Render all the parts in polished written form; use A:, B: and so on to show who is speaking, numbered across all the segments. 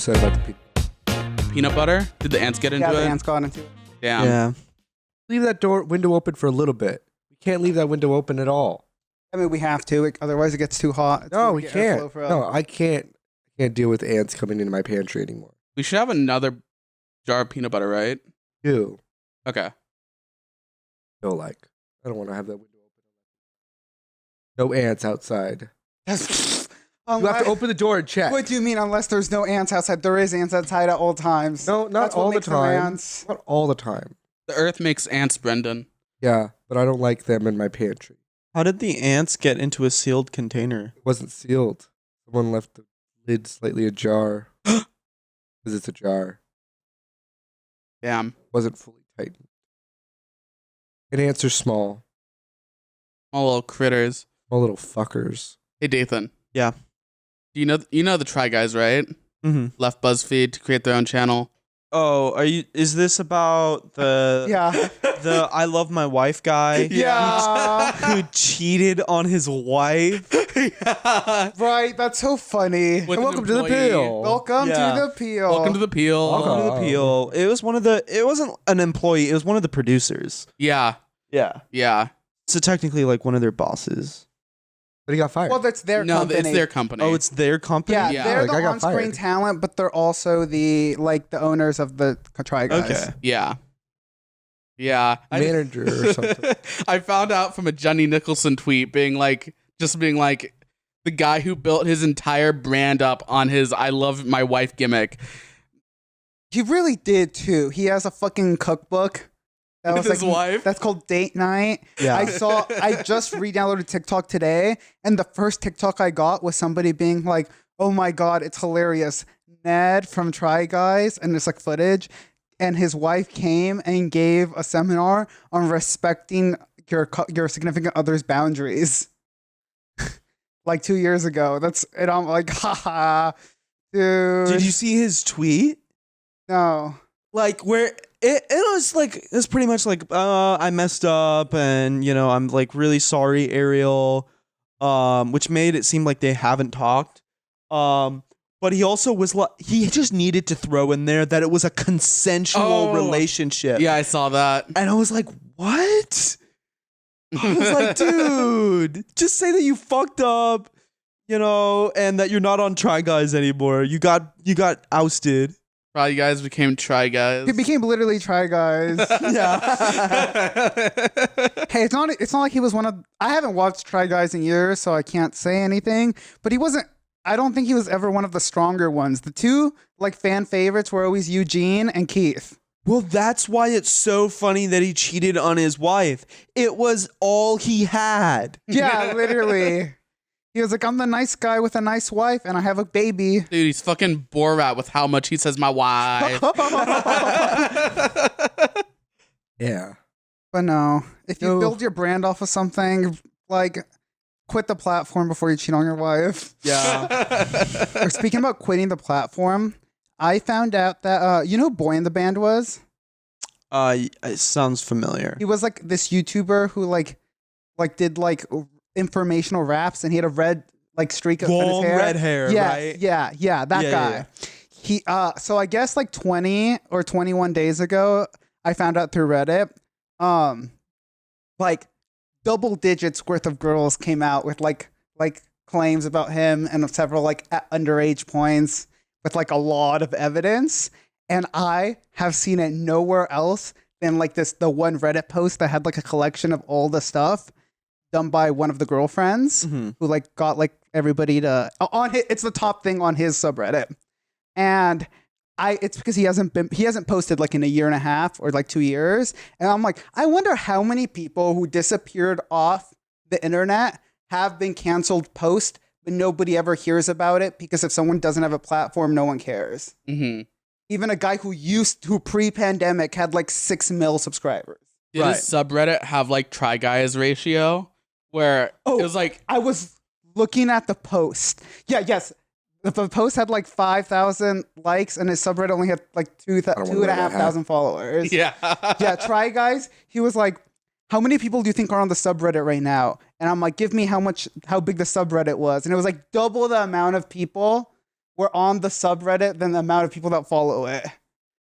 A: upset about the
B: Peanut butter? Did the ants get into
C: Yeah,
B: it?
C: the ants got into it.
B: Damn.
A: Yeah. Leave that window open for a little bit. We can't leave that window open at all.
C: I mean, we have to, otherwise it gets too hot. It's
A: No,
C: gonna
A: we
C: get
A: can't.
C: airflow forever.
A: No, I can't. I can't deal with ants coming into my pantry anymore.
B: We should have another jar of peanut butter, right?
A: Ew.
B: Okay.
A: Feel like I don't want to have that window open. No ants outside. You have to open the door and check.
C: What do you mean? Unless there's no ants outside, there is ants outside at all times.
A: No, not
C: That's what
A: all the
C: makes them
A: time.
C: ants.
A: Not all the time.
B: The earth makes ants, Brendan.
A: Yeah, but I don't like them in my pantry.
D: How did the ants get into a sealed container?
A: It wasn't sealed. Someone left the lid slightly ajar. Because it's a jar.
B: Damn.
A: Wasn't fully tightened. And ants are small.
B: All little critters.
A: Small little fuckers.
B: Hey, Dathan.
D: Yeah.
B: Do you know the Try Guys, right?
D: Mm-hmm.
B: Left BuzzFeed to create their own channel.
D: Oh, is this about the the I love my wife guy?
C: Yeah.
D: Who cheated on his wife?
B: Yeah.
C: Right, that's so funny.
B: With
A: And
B: an
A: welcome to the
B: employee.
A: Peel.
C: Welcome
D: Yeah.
C: to the Peel.
B: Welcome to the Peel.
A: Welcome.
D: To the appeal. It was it wasn't an employee, it was one of the producers.
B: Yeah.
D: Yeah.
B: Yeah.
D: So technically like one of their bosses.
A: But he got fired.
C: Well, that's their
B: No,
C: company.
B: it's their company.
D: Oh, it's their company?
C: Yeah,
B: Yeah.
C: they're
A: The guy
C: the
A: got
C: on-screen
A: fired.
C: talent, but they're also the owners of the Try Guys.
D: Okay.
B: Yeah. Yeah.
A: Manager or something.
B: I found out from a Johnny Nicholson tweet being like the guy who built his entire brand up on his I love my wife gimmick.
C: He really did too. He has a fucking cookbook. That
B: With
C: was
B: his wife?
C: That's called Date Night.
D: Yeah.
C: I just re-downloaded TikTok today, and the first TikTok I got was somebody being like, "Oh my god, it's hilarious." Ned from Try Guys, and it's like footage, and his wife came and gave a seminar on respecting your significant other's boundaries. Like 2 years ago. And I'm like, haha, dude.
D: Did you see his tweet?
C: No.
D: Like where it was pretty much like I messed up and I'm like really sorry, Ariel, which made it seem like they haven't talked, but he also was like he just needed to throw in there that it was a consensual relationship.
B: Yeah, I saw that.
D: And I was like, what? I was like, dude, just say that you fucked up, and that you're not on Try Guys anymore. You got ousted.
B: Try Guys became Try Guys.
C: He became literally Try Guys.
D: Yeah.
C: Hey, it's not like he was one of. I haven't watched Try Guys in years, so I can't say anything. But he wasn't. I don't think he was ever one of the stronger ones. The two fan favorites were always Eugene and Keith.
D: Well, that's why it's so funny that he cheated on his wife. It was all he had.
C: Yeah, literally. He was like, "I'm the nice guy with a nice wife, and I have a baby."
B: Dude, he's fucking Borat with how much he says my wife.
A: Yeah.
C: But no, if you
A: No.
C: build your brand off of something, quit the platform before you cheat on your wife.
D: Yeah.
C: Or speaking about quitting the platform, I found out that you know who Boyinaband was?
D: It sounds familiar.
C: He was like this YouTuber who did informational raps, and he had a red streak on his
D: Long
C: hair.
D: red hair,
C: yeah,
D: right?
C: Yeah, that
D: Yeah,
C: guy.
D: yeah.
C: He so I guess 20 or 21 days ago, I found out through Reddit, double digits worth of girls came out with claims about him and several underage points with a lot of evidence, and I have seen it nowhere else than the one Reddit post that had a collection of all the stuff done by one of the girlfriends who got everybody to it's the top thing on his subreddit, and it's because he hasn't posted in a year and a half or 2 years, and I'm like, I wonder how many people who disappeared off the internet have been canceled post, but nobody ever hears about it because if someone doesn't have a platform, no one cares.
B: Mm-hmm.
C: Even a guy who pre-pandemic had 6 mil subscribers.
B: Did his subreddit have Try Guys ratio? Where it was
C: I was looking at the post. Yes. The post had 5,000 likes, and his subreddit only had 2,500 followers.
B: Yeah.
C: Yeah, Try Guys. He was like, "How many people do you think are on the subreddit right now?" And I'm like, "Give me how big the subreddit was." And it was double the amount of people were on the subreddit than the amount of people that follow it.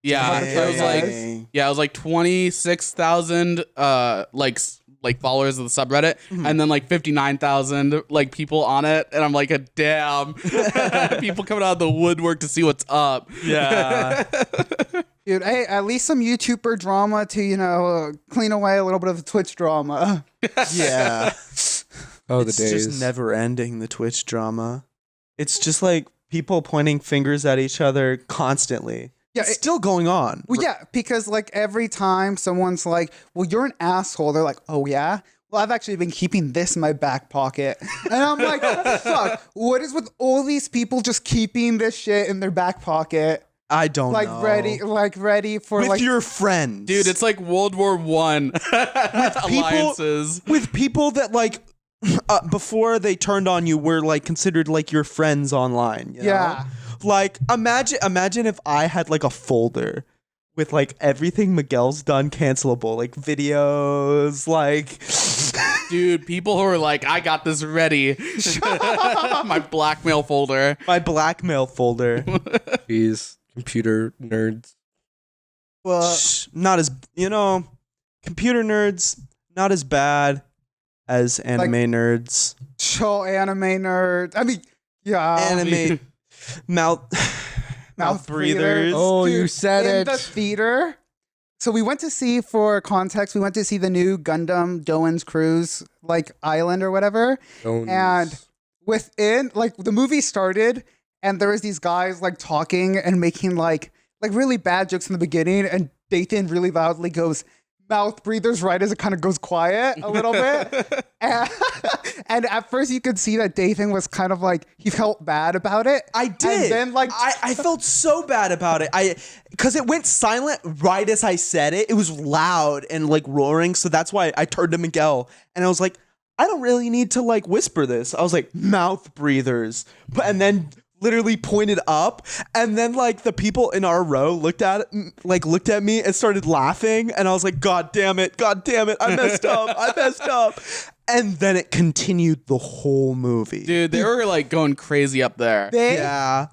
B: Yeah, it was like 26,000 like followers of the subreddit, and then like 59,000 like people on it, and I'm like, damn, people coming out of the woodwork to see what's up.
D: Yeah.
C: Dude, hey, at least some YouTuber drama to, clean away a little bit of the Twitch drama.
D: Yeah.
A: Oh, the
D: It's
A: days.
D: just never ending, the Twitch drama. It's just like people pointing fingers at each other constantly.
C: Yeah,
D: It's still going on.
C: Well, yeah, because like every time someone's like, well, you're an asshole, they're like, oh, yeah? Well, I've actually been keeping this in my back pocket. And I'm like, fuck, what is with all these people just keeping this shit in their back pocket?
D: I don't
C: Like
D: know.
C: ready for
D: with
C: like
D: your friends.
B: Dude, it's like World War One alliances.
D: With people that like before they turned on you were like considered like your friends online. You know?
C: Yeah.
D: Like imagine if I had like a folder with like everything Miguel's done cancelable, like videos, like
B: Dude, people who are like, I got this ready. My blackmail folder.
D: my blackmail folder.
A: Jeez, computer nerds.
C: Well,
D: Not as computer nerds not as bad as anime nerds.
C: show anime nerd. I mean, yeah.
D: Anime mouth breathers.
A: Oh,
C: Dude,
A: you said
C: in
A: it.
C: the theater. So we went to see, for context, we went to see the new Gundam Doan's Cruise, like island or whatever.
A: Jones.
C: And within, like, the movie started, and there was these guys like talking and making like really bad jokes in the beginning, and Dathan really loudly goes, mouth breathers, right as it kind of goes quiet a little bit. And at first you could see that Dathan was kind of like, he felt bad about it.
D: I did.
C: And then like,
D: I felt so bad about it. Because it went silent right as I said it. It was loud and like roaring. So that's why I turned to Miguel and I was like, I don't really need to like whisper this. I was like, mouth breathers. And then literally pointed up, and then like the people in our row looked at me and started laughing, and I was like, God damn it, I messed up. And then it continued the whole movie.
B: Dude, they were like going crazy up there.
D: Yeah.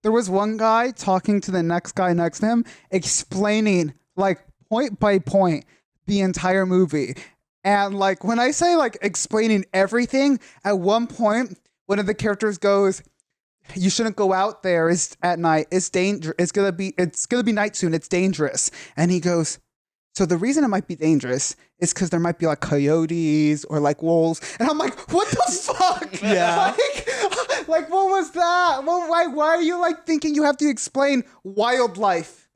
C: There was one guy talking to the next guy next to him, explaining like point by point the entire movie. And like when I say like explaining everything, at one point one of the characters goes, you shouldn't go out there at night. It's dangerous. It's gonna be night soon. It's dangerous. And he goes, so the reason it might be dangerous is because there might be like coyotes or like wolves. And I'm like, what the fuck?
D: Yeah.
C: Like what was that? Well, why are you like thinking you have to explain wildlife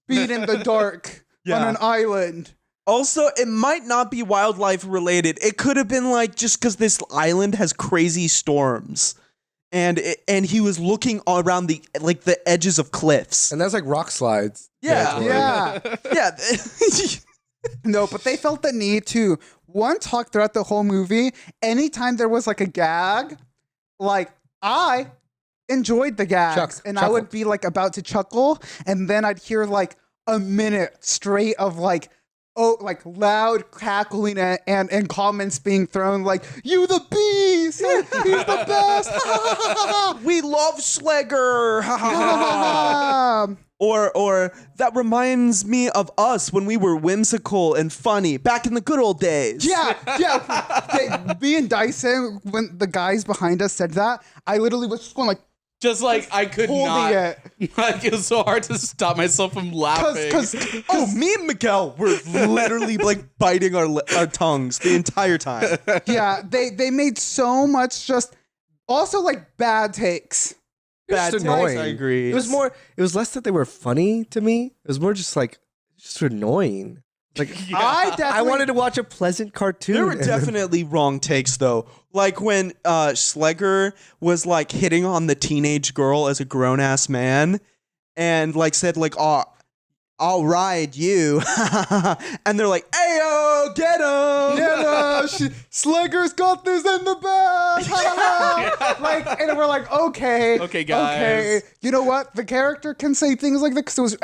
C: being in the dark on an island?
D: Also, it might not be wildlife related. It could have been like just because this island has crazy storms, and he was looking around the edges of cliffs.
A: And that's like rock slides.
D: Yeah.
C: Yeah. No, but they felt the need to talk throughout the whole movie. Anytime there was like a gag, like I enjoyed the gags, and I would be like about to chuckle, and then I'd hear like a minute straight of like loud cackling and comments being thrown like, you the beast, he's the best.
D: We love Schlegger. Or that reminds me of us when we were whimsical and funny back in the good old days.
C: Yeah. Me and Dyson, when the guys behind us said that, I literally was just going like,
B: Just like I could
C: holding
B: not.
C: it.
B: Like it was so hard to stop myself from laughing.
D: Me and Miguel were literally like biting our tongues the entire time.
C: Yeah, they made so much just also like bad takes.
D: Bad
A: Just
D: takes,
A: annoying.
D: I agree.
A: It was less that they were funny to me. It was more just annoying. Like I wanted to watch a pleasant cartoon.
D: There were definitely wrong takes though. Like when Schlegger was like hitting on the teenage girl as a grown ass man, and like said like, "Oh, I'll ride you," and they're like, "Ayo, get him!"
C: Yeah, Schlegger's got this in the bag. Like, and we're like, okay,
B: guys.
C: Okay. You know what? The character can say things like that because it was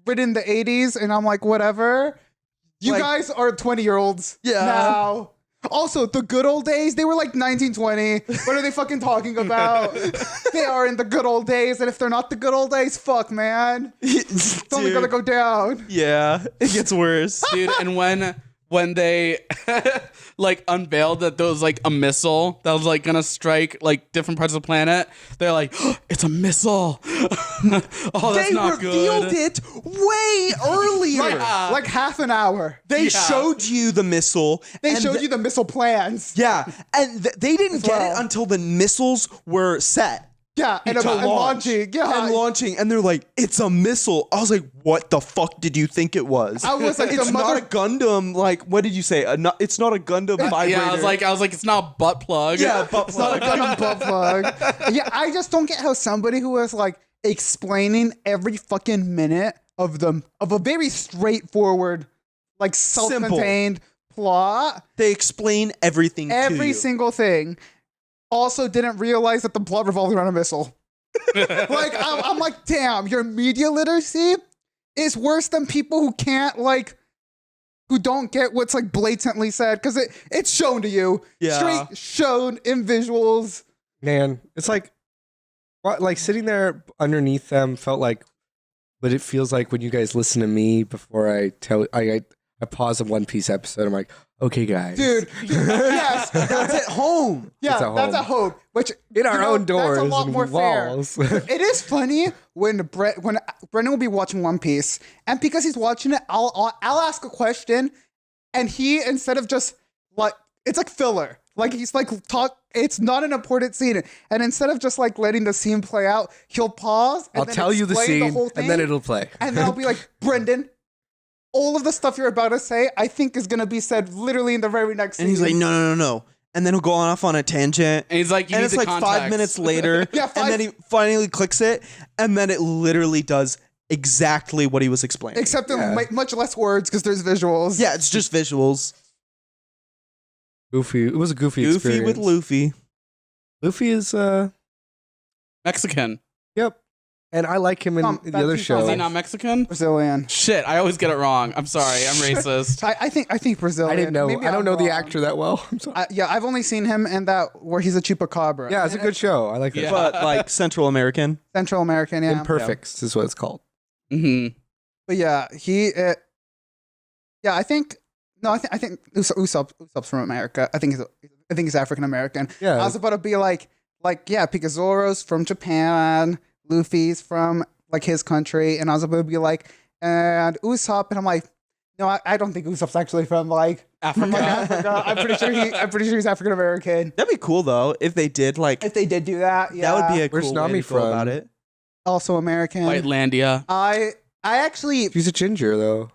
C: written in the 80s, and I'm like, whatever. You
D: Like-
C: guys are 20-year-olds
D: Yeah.
C: now. Also, the good old days, they were like 1920. What are they fucking talking about? They are in the good old days, and if they're not the good old days, fuck, man. It's only gonna go down.
D: Yeah, it gets worse.
B: Dude, and when they like unveiled that there was like a missile that was like gonna strike like different parts of the planet, they're like, oh, it's a missile. Oh, that's
D: They
B: not
D: revealed
B: good.
D: it way earlier.
C: Like half an hour.
D: They showed you the missile.
C: They
D: and
C: showed you the missile plans.
D: Yeah, and they didn't get
C: well.
D: it until the missiles were set.
C: Yeah, and launching. Yeah.
D: And launching, and they're like, it's a missile. I was like, what the fuck did you think it was?
C: I was like,
D: it's not a Gundam, like, what did you say? It's not a Gundam vibrator.
B: Yeah, I was like, it's not a butt plug.
D: Yeah, butt
C: It's not a
D: plug.
C: Gundam butt plug. Yeah, I just don't get how somebody who was like explaining every fucking minute of a very straightforward, like self-contained plot,
D: They explain everything to
C: every
D: you.
C: single thing, also didn't realize that the plot revolves around a missile. Like, I'm like, damn, your media literacy is worse than people who can't, like, who don't get what's, like, blatantly said, because it's shown to you.
D: Yeah.
C: Straight shown in visuals.
A: Man, it's like sitting there underneath them felt like what it feels like when you guys listen to me before I tell I pause a One Piece episode. I'm like, okay, guys,
C: Dude, yes.
D: That's at home.
C: Yeah,
A: It's at
C: that's
A: home.
C: a hope. Which
A: in our own doors
C: that's a lot
A: and
C: more
A: walls.
C: fair. It is funny when Brendan will be watching One Piece, and because he's watching it, I'll ask a question, and he, instead of just like, it's like filler. Like, he's like it's not an important scene, and instead of just like letting the scene play out, he'll pause. And
A: I'll
C: then
A: tell you the
C: explain
A: scene,
C: whole thing,
A: and then it'll play.
C: and then I'll be like, Brendan, all of the stuff you're about to say, I think is gonna be said literally in the very next scene.
D: And he's like, no. And then he'll go off on a tangent.
B: And he's like, you
D: and
B: need
D: it's
B: the
D: like
B: context.
D: 5 minutes later.
C: Yeah,
D: and then he finally clicks it. And then it literally does exactly what he was explaining.
C: except in much less words because there's visuals.
D: Yeah, it's just visuals.
A: Goofy. It was a goofy
D: Goofy
A: experience.
D: with Luffy.
A: Luffy is
B: Mexican.
A: yep. And I like him in the
C: that's-
A: other
C: he's
A: show.
B: Is he not Mexican?
C: Brazilian.
B: Shit, I always get it wrong. I'm sorry. I'm racist.
C: I think Brazilian.
A: I didn't know.
C: Maybe
A: I don't
C: I'm
A: know the
C: wrong.
A: actor that well. I'm sorry.
C: Yeah, I've only seen him in that where he's a chupacabra.
A: Yeah, it's a good show. I like that.
B: Yeah.
D: But like Central American.
C: Central American. Yeah,
A: Imperfects is what it's called.
B: Mm-hmm.
C: but yeah, I think Usopp's from America. I think he's African American.
A: Yeah.
C: I was about to be like yeah, because Zoro's from Japan, Luffy's from like his country, and I was about to be like, and Usopp, and I'm like, no, I don't think Usopp's actually from like
B: Africa.
C: Africa. I'm pretty sure he's African American.
D: That'd be cool though if they did like
C: If they did do that, yeah,
D: that would be a
A: Where's
D: cool
A: Nami
D: way to go
A: from?
D: about it.
C: also American.
B: Whitelandia.
C: I actually,
A: She's a ginger though.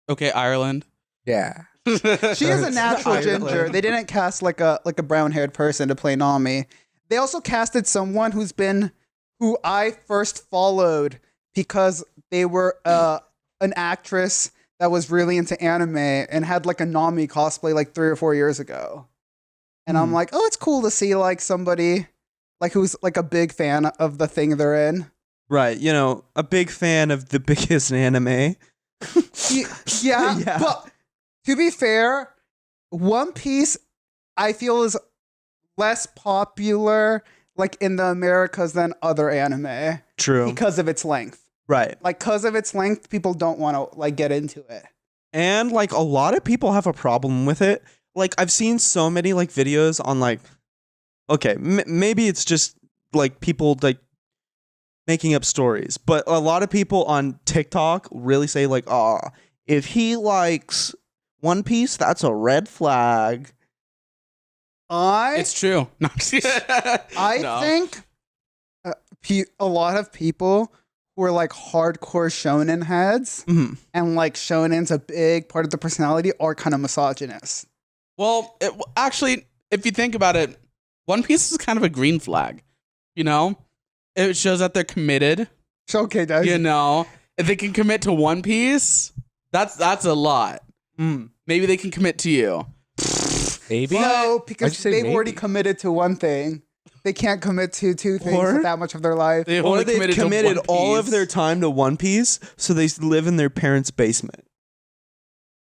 B: Okay, Ireland.
A: Yeah.
C: she is a natural
D: Ireland.
C: ginger. They didn't cast like a brown haired person to play Nami. They also casted someone who I first followed because they were an actress that was really into anime and had like a Nami cosplay like 3 or 4 years ago. And I'm like, oh, it's cool to see like somebody like who's like a big fan of the thing they're in.
D: Right, you know, a big fan of the biggest anime.
C: Yeah,
D: Yeah.
C: but to be fair, One Piece I feel is less popular like in the Americas than other anime
D: True.
C: because of its length.
D: Right.
C: Like, because of its length, people don't want to like get into it.
D: And like a lot of people have a problem with it. Like I've seen so many like videos on like, okay, maybe it's just like people like making up stories, but a lot of people on TikTok really say like, oh, if he likes One Piece, that's a red flag.
B: It's true. No.
C: I
B: No.
C: think a lot of people who are like hardcore shonen heads
D: Mhm.
C: and like shonen's a big part of the personality are kind of misogynist.
B: Well, actually, if you think about it, One Piece is kind of a green flag. You know, it shows that they're committed.
C: So, okay, guys.
B: You know, if they can commit to One Piece, that's a lot. Maybe they can commit to you.
A: Maybe.
C: No,
A: Why'd you
C: because
A: say
C: they've
A: maybe?
C: already committed to one thing. They can't commit to two things
D: Or-
C: for that much of their life.
B: They
D: Or
B: only
D: they've
B: committed to
D: committed
B: One
D: all of
B: Piece.
D: their time to One Piece, so they live in their parents' basement.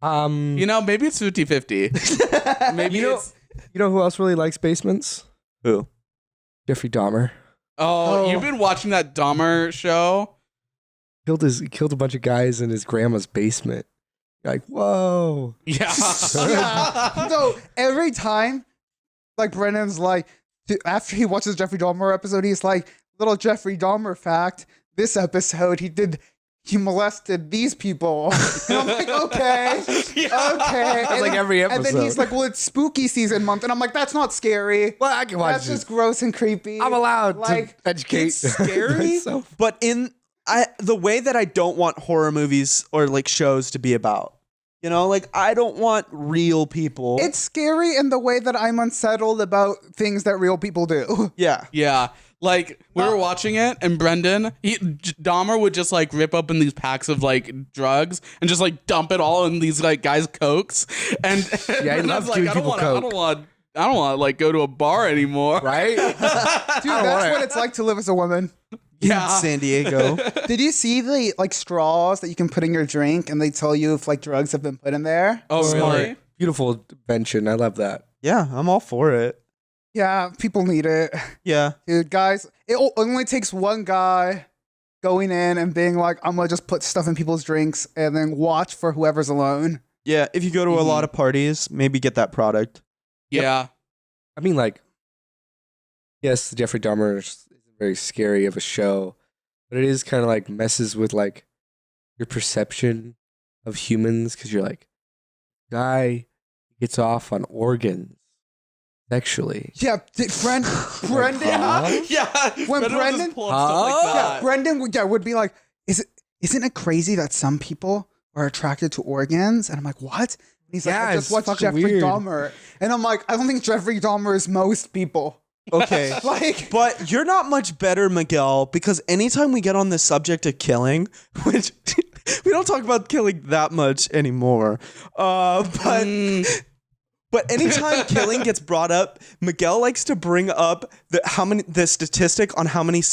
B: You know, maybe it's 50-50. Maybe
A: You know-
B: it's.
A: You know who else really likes basements?
D: Who?
A: Jeffrey Dahmer.
B: Oh, you've been watching that Dahmer show?
A: He killed a bunch of guys in his grandma's basement. You're like, whoa.
B: Yeah.
C: Yeah. So every time, like Brendan's like, after he watches Jeffrey Dahmer episode, he's like, little Jeffrey Dahmer fact, this episode he molested these people. And I'm like, okay. Okay.
A: It's like every
C: And then
A: episode.
C: he's like, well, it's spooky season month. And I'm like, that's not scary.
A: Well, I can watch
C: That's
A: this.
C: just gross and creepy.
A: I'm allowed
C: like,
A: to educate.
D: It's scary,
A: myself.
D: but the way that I don't want horror movies or like shows to be about. You know, like I don't want real people.
C: It's scary in the way that I'm unsettled about things that real people do.
D: yeah.
B: Yeah. Like, we were watching it, and Brendan, Dahmer would just, like, rip open these packs of, like, drugs and just, like, dump it all in these, like, guys' cokes. And
A: Yeah, he
B: Brendan's
A: loves
B: like,
A: giving
B: I don't
A: people
B: want
A: coke.
B: I don't want to, like, go to a bar anymore.
A: Right?
C: Dude, that's what it's like to live as a woman.
B: Yeah.
D: In San Diego.
C: Did you see the like straws that you can put in your drink and they tell you if like drugs have been put in there?
B: Oh, really?
A: Beautiful invention. I love that.
D: Yeah, I'm all for it.
C: Yeah, people need it.
D: Yeah.
C: Dude, guys, it only takes one guy going in and being like, I'm gonna just put stuff in people's drinks and then watch for whoever's alone.
D: Yeah, if you go to a lot of parties, maybe get that product.
B: Yeah.
A: I mean, like, yes, Jeffrey Dahmer isn't very scary of a show, but it is kind of like messes with like your perception of humans because you're like, guy gets off on organs sexually.
C: Yeah, Brendan.
A: Huh?
B: Yeah.
C: When
B: Brendan would
C: Brendan-
B: just pull up stuff like
A: Huh?
B: that.
C: Brendan would be like, isn't it crazy that some people are attracted to organs? And I'm like, what? And he's like,
A: Yeah,
C: I just
A: it's
C: watched
A: fucking
C: Jeffrey
A: weird.
C: Dahmer. And I'm like, I don't think Jeffrey Dahmer is most people.
D: Okay.
C: Like,
D: But you're not much better, Miguel, because anytime we get on the subject of killing, which we don't talk about killing that much anymore, but anytime killing gets brought up, Miguel likes to bring up the statistic on how many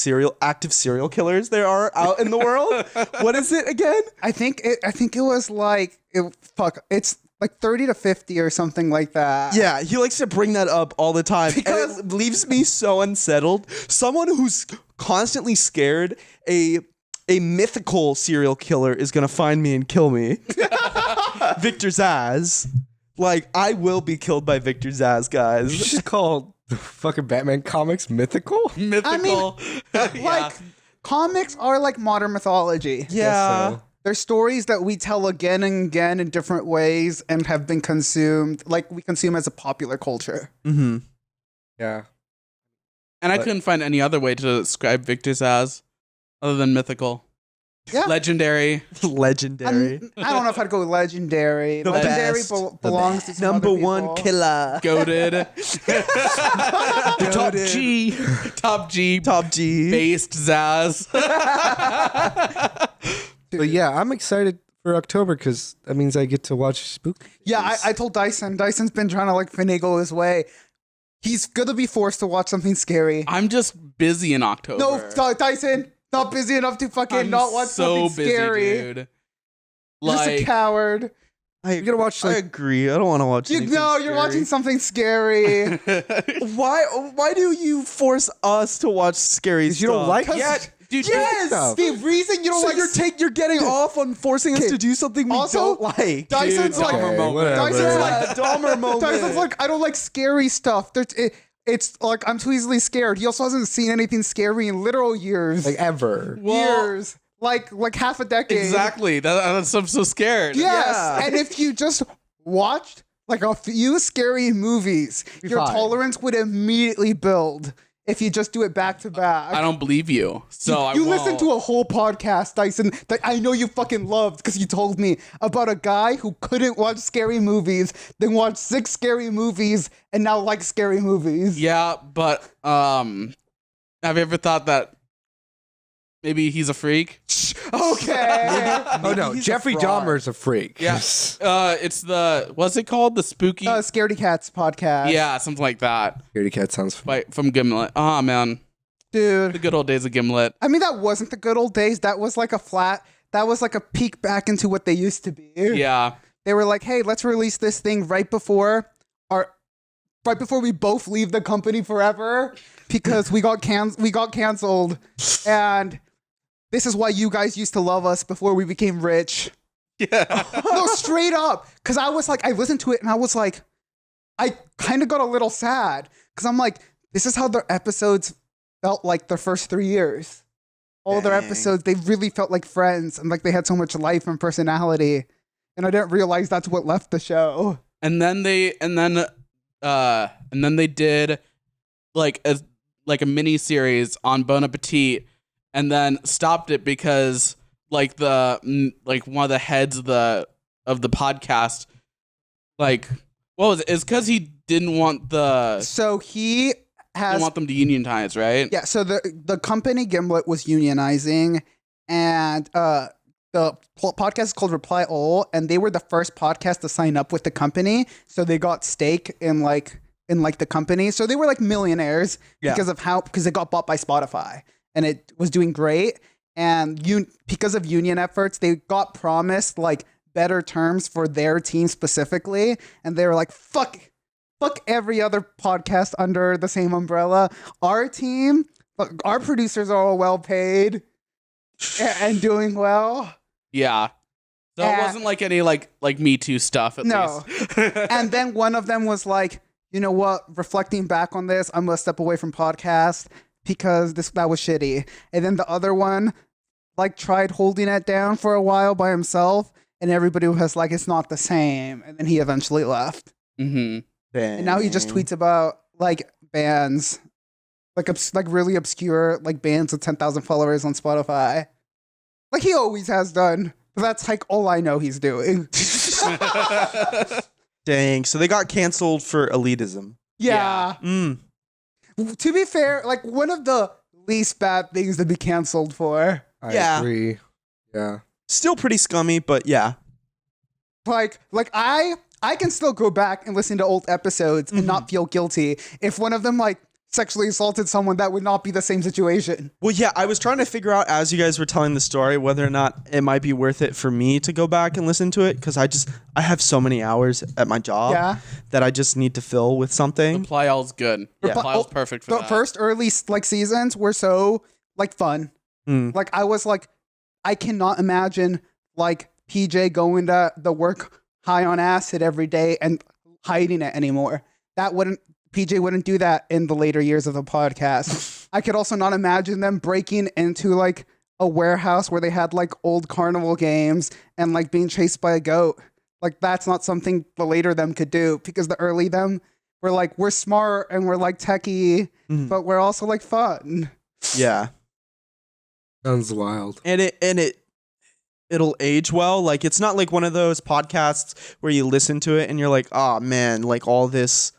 D: active serial killers there are out in the world. What is it again?
C: I think it was like, it's like 30 to 50 or something like that.
D: Yeah, he likes to bring that up all the time.
C: Because-
D: and it leaves me so unsettled. Someone who's constantly scared a mythical serial killer is gonna find me and kill me. Victor Zsasz. Like, I will be killed by Victor Zsasz,
A: You
D: guys.
A: just call the fucking Batman comics mythical?
B: Mythical.
C: Like, comics are like modern mythology.
D: Yeah.
A: So,
C: They're stories that we tell again and again in different ways and have been consumed, like we consume as a popular culture.
D: Mm-hmm.
A: yeah.
B: And I
A: But-
B: couldn't find any other way to describe Victor's as other than mythical.
C: Yeah.
B: Legendary.
D: Legendary.
C: I don't know if I'd go legendary.
D: The
C: Legendary
D: best.
C: belongs to some
D: Number
C: other
D: one
C: people.
D: killer.
B: Goated.
A: Top
D: Goated.
A: G.
B: Top G.
D: Top G.
B: Based Zaz.
A: But yeah, I'm excited for October because that means I get to watch Spook.
C: Yeah, I told Dyson. Dyson's been trying to like finagle his way. He's gonna be forced to watch something scary.
B: I'm just busy in October.
C: No, Dyson, not busy enough to fucking
B: I'm
C: not watch
B: so
C: something
B: busy,
C: scary.
B: dude.
C: You're just a
B: Like,
C: coward.
A: You're gonna watch
D: I
A: like
D: agree. I don't want to watch anything
C: You're
D: scary.
C: watching something scary.
D: Why do you force us to watch scary stuff?
A: you don't like it?
C: Yeah,
B: dude,
C: yes.
A: stuff.
C: The reason you don't
D: So
C: like
D: you're getting off on forcing us to do something we
C: Also,
D: don't like.
C: Dyson's
B: Dude,
C: like
B: Dahmer moment.
A: whatever.
C: Dyson's
D: like the Dahmer moment.
C: Dyson's like I don't like scary stuff. It's like I'm too easily scared. He also hasn't seen anything scary in literal years.
A: like ever.
C: Years. Like half a decade.
B: exactly. That's I'm so scared.
C: Yes.
D: Yeah.
C: And if you just watched like a few scary movies, your
A: fine.
C: tolerance would immediately build if you just do it back to back.
B: I don't believe you. So I
C: You
B: won't.
C: listened to a whole podcast, Dyson, that I know you fucking loved because you told me about a guy who couldn't watch scary movies, then watched 6 scary movies, and now likes scary movies.
B: Yeah, but have you ever thought that maybe he's a freak?
C: Okay.
A: Oh no,
D: he's a
A: Jeffrey
D: fraud.
A: Dahmer's a freak.
B: Yes. It's the what's it called? The spooky.
C: Scaredy Cats podcast.
B: Yeah, something like that.
A: Scaredy Cat sounds fun.
B: From Gimlet. Oh man, the
C: Dude.
B: good old days of Gimlet.
C: I mean, that wasn't the good old days. That was like a peek back into what they used to be.
B: Yeah.
C: they were like, hey, let's release this thing right before we both leave the company forever because we got canceled, and this is why you guys used to love us before we became rich.
B: Yeah.
C: No, straight up. Because I was like, I listened to it and I was like, I kind of got a little sad because I'm like, this is how their episodes felt like their first 3 years. All their episodes, they really felt like friends and like they had so much life and personality. And I didn't realize that's what left the show.
B: And then they did like a mini series on Bon Appetit, and then stopped it because like one of the heads of the podcast, like, what was it? It's because he didn't want
C: So he
B: didn't want them to unionize, right?
C: Yeah, so the company Gimlet was unionizing, and the podcast is called Reply All, and they were the first podcast to sign up with the company, so they got stake in the company. So they were like millionaires because they got bought by Spotify, and it was doing great. And because of union efforts, they got promised like better terms for their team specifically, and they were like, fuck every other podcast under the same umbrella. Our team, our producers are all well paid and doing well.
B: Yeah. So it wasn't like any like Me Too stuff, at least.
C: And then one of them was like, you know what? Reflecting back on this, I'm gonna step away from podcast because that was shitty. And then the other one like tried holding it down for a while by himself, and everybody was like, it's not the same. And then he eventually left.
B: Mm-hmm.
C: And now he just tweets about like bands, like really obscure like bands with 10,000 followers on Spotify, like he always has done. But that's like all I know he's doing.
D: Dang. So they got canceled for elitism.
C: Yeah.
D: Mm.
C: To be fair, like one of the least bad things to be canceled for.
A: I
D: Yeah.
A: agree. Yeah.
D: Still pretty scummy, but yeah.
C: Like I can still go back and listen to old episodes and not feel guilty. If one of them like sexually assaulted someone, that would not be the same situation.
D: Well, yeah, I was trying to figure out as you guys were telling the story whether or not it might be worth it for me to go back and listen to it, because I have so many hours at my job that I just need to fill with something.
B: Reply All's good.
D: Yeah.
B: Reply All's perfect for
C: The
B: that.
C: first early like seasons were so like fun. Like I was like, I cannot imagine like PJ going to the work high on acid every day and hiding it anymore. PJ wouldn't do that in the later years of the podcast. I could also not imagine them breaking into like a warehouse where they had like old carnival games and like being chased by a goat. Like that's not something the later them could do, because the early them were like, we're smart and we're like techie, but we're also like fun.
D: Yeah.
A: Sounds wild.
D: And it'll age well. Like it's not like one of those podcasts where you listen to it and you're like, oh man, like all this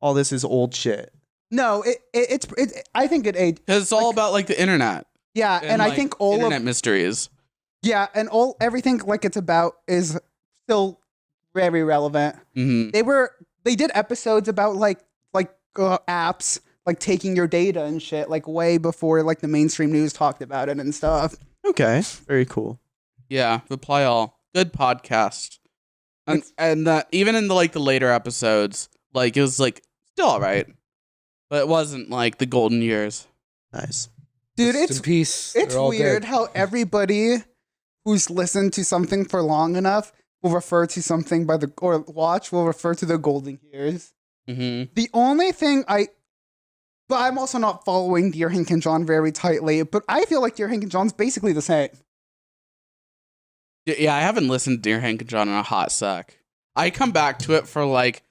D: is old shit.
C: No, it's I think it aged.
B: Because it's all about like the internet.
C: Yeah, and I
B: like,
C: think all
B: internet
C: of
B: mysteries.
C: yeah, and everything like it's about is still very relevant.
B: Mm-hmm.
C: They did episodes about like apps like taking your data and shit like way before like the mainstream news talked about it and stuff.
D: Okay, very cool.
B: Yeah, Reply All, good podcast, and even in the like the later episodes, like it was like still all right, but it wasn't like the golden years.
D: Nice.
C: Dude,
A: Rest in peace.
C: it's
A: They're all
C: weird
A: dead.
C: how everybody who's listened to something for long enough will refer to something will refer to the golden years.
B: Mm-hmm.
C: The only thing but I'm also not following Dear Hank and John very tightly, but I feel like Dear Hank and John's basically the same.
B: Yeah, I haven't listened to Dear Hank and John in a hot sec. I come back to it for like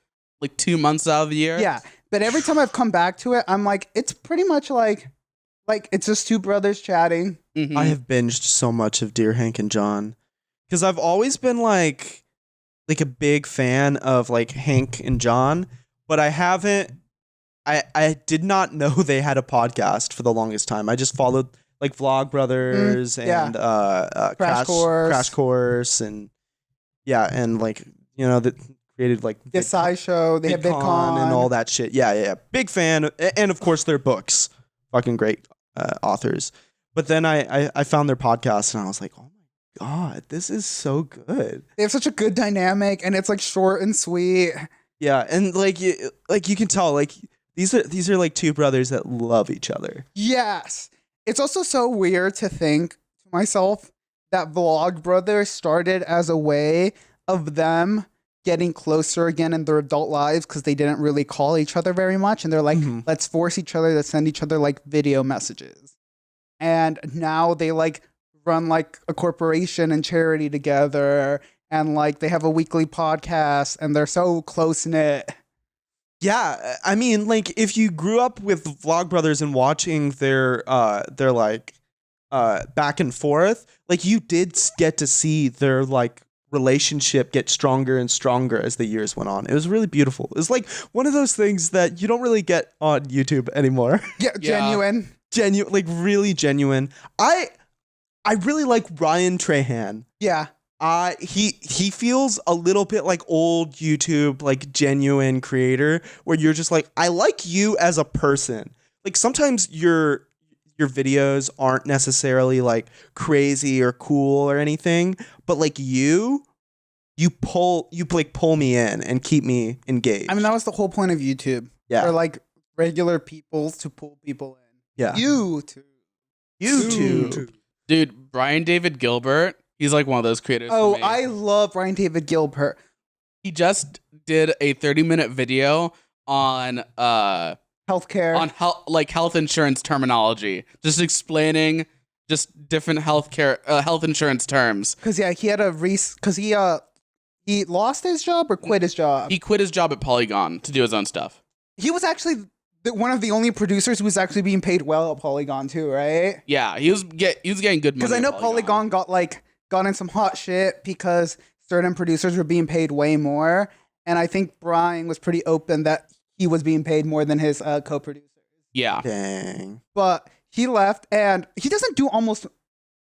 B: 2 months out of the year.
C: Yeah, but every time I've come back to it, I'm like, it's pretty much like it's just two brothers chatting.
B: Mm-hmm.
D: I have binged so much of Dear Hank and John because I've always been like a big fan of like Hank and John, but I did not know they had a podcast for the longest time. I just followed like Vlog Brothers and
C: Crash
D: Course and and like that created like
C: The SciShow, they have VidCon
D: and all that shit. Yeah. Big fan, and of course their books, fucking great authors. But then I found their podcast and I was like, oh god, this is so good.
C: They have such a good dynamic, and it's like short and sweet.
D: Yeah, and like you can tell like these are like two brothers that love each other.
C: Yes. It's also so weird to think to myself that Vlog Brothers started as a way of them getting closer again in their adult lives because they didn't really call each other very much. And they're like, let's force each other to send each other like video messages. And now they like run like a corporation and charity together. And like they have a weekly podcast and they're so close knit.
D: Yeah, I mean, like if you grew up with Vlog Brothers and watching their like back and forth, like you did get to see their like relationship get stronger and stronger as the years went on. It was really beautiful. It's like one of those things that you don't really get on YouTube anymore.
C: Yeah, genuine.
D: Genuine, like really genuine. I really like Ryan Trahan.
C: Yeah.
D: He feels a little bit like old YouTube, like genuine creator, where you're just like, I like you as a person. Like sometimes your videos aren't necessarily like crazy or cool or anything, but like you pull me in and keep me engaged.
C: I mean, that was the whole point of YouTube.
D: Yeah.
C: For like regular people to pull people in.
D: Yeah.
C: YouTube.
B: Dude, Brian David Gilbert, he's like one of those creators.
C: Oh,
B: for me.
C: I love Brian David Gilbert.
B: He just did a 30-minute video on
C: Healthcare.
B: on health insurance terminology, just explaining just different health insurance terms.
C: Because yeah, he had because he lost his job or quit his job.
B: He quit his job at Polygon to do his own stuff.
C: He was actually one of the only producers who was actually being paid well at Polygon too, right?
B: Yeah, he was getting good money.
C: Because I know Polygon got in some hot shit because certain producers were being paid way more, and I think Brian was pretty open that he was being paid more than his co-producers.
B: Yeah.
D: Dang.
C: But he left, and he doesn't do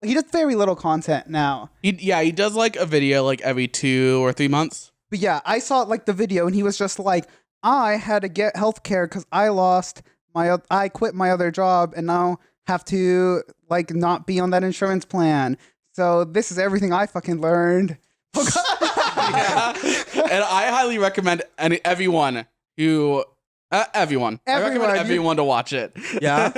C: he does very little content now.
B: He does like a video like every 2 or 3 months.
C: But yeah, I saw like the video, and he was just like, I had to get healthcare because I quit my other job and now have to like not be on that insurance plan. So this is everything I fucking learned.
B: Yeah. And I highly recommend everyone to watch it.
D: Yeah.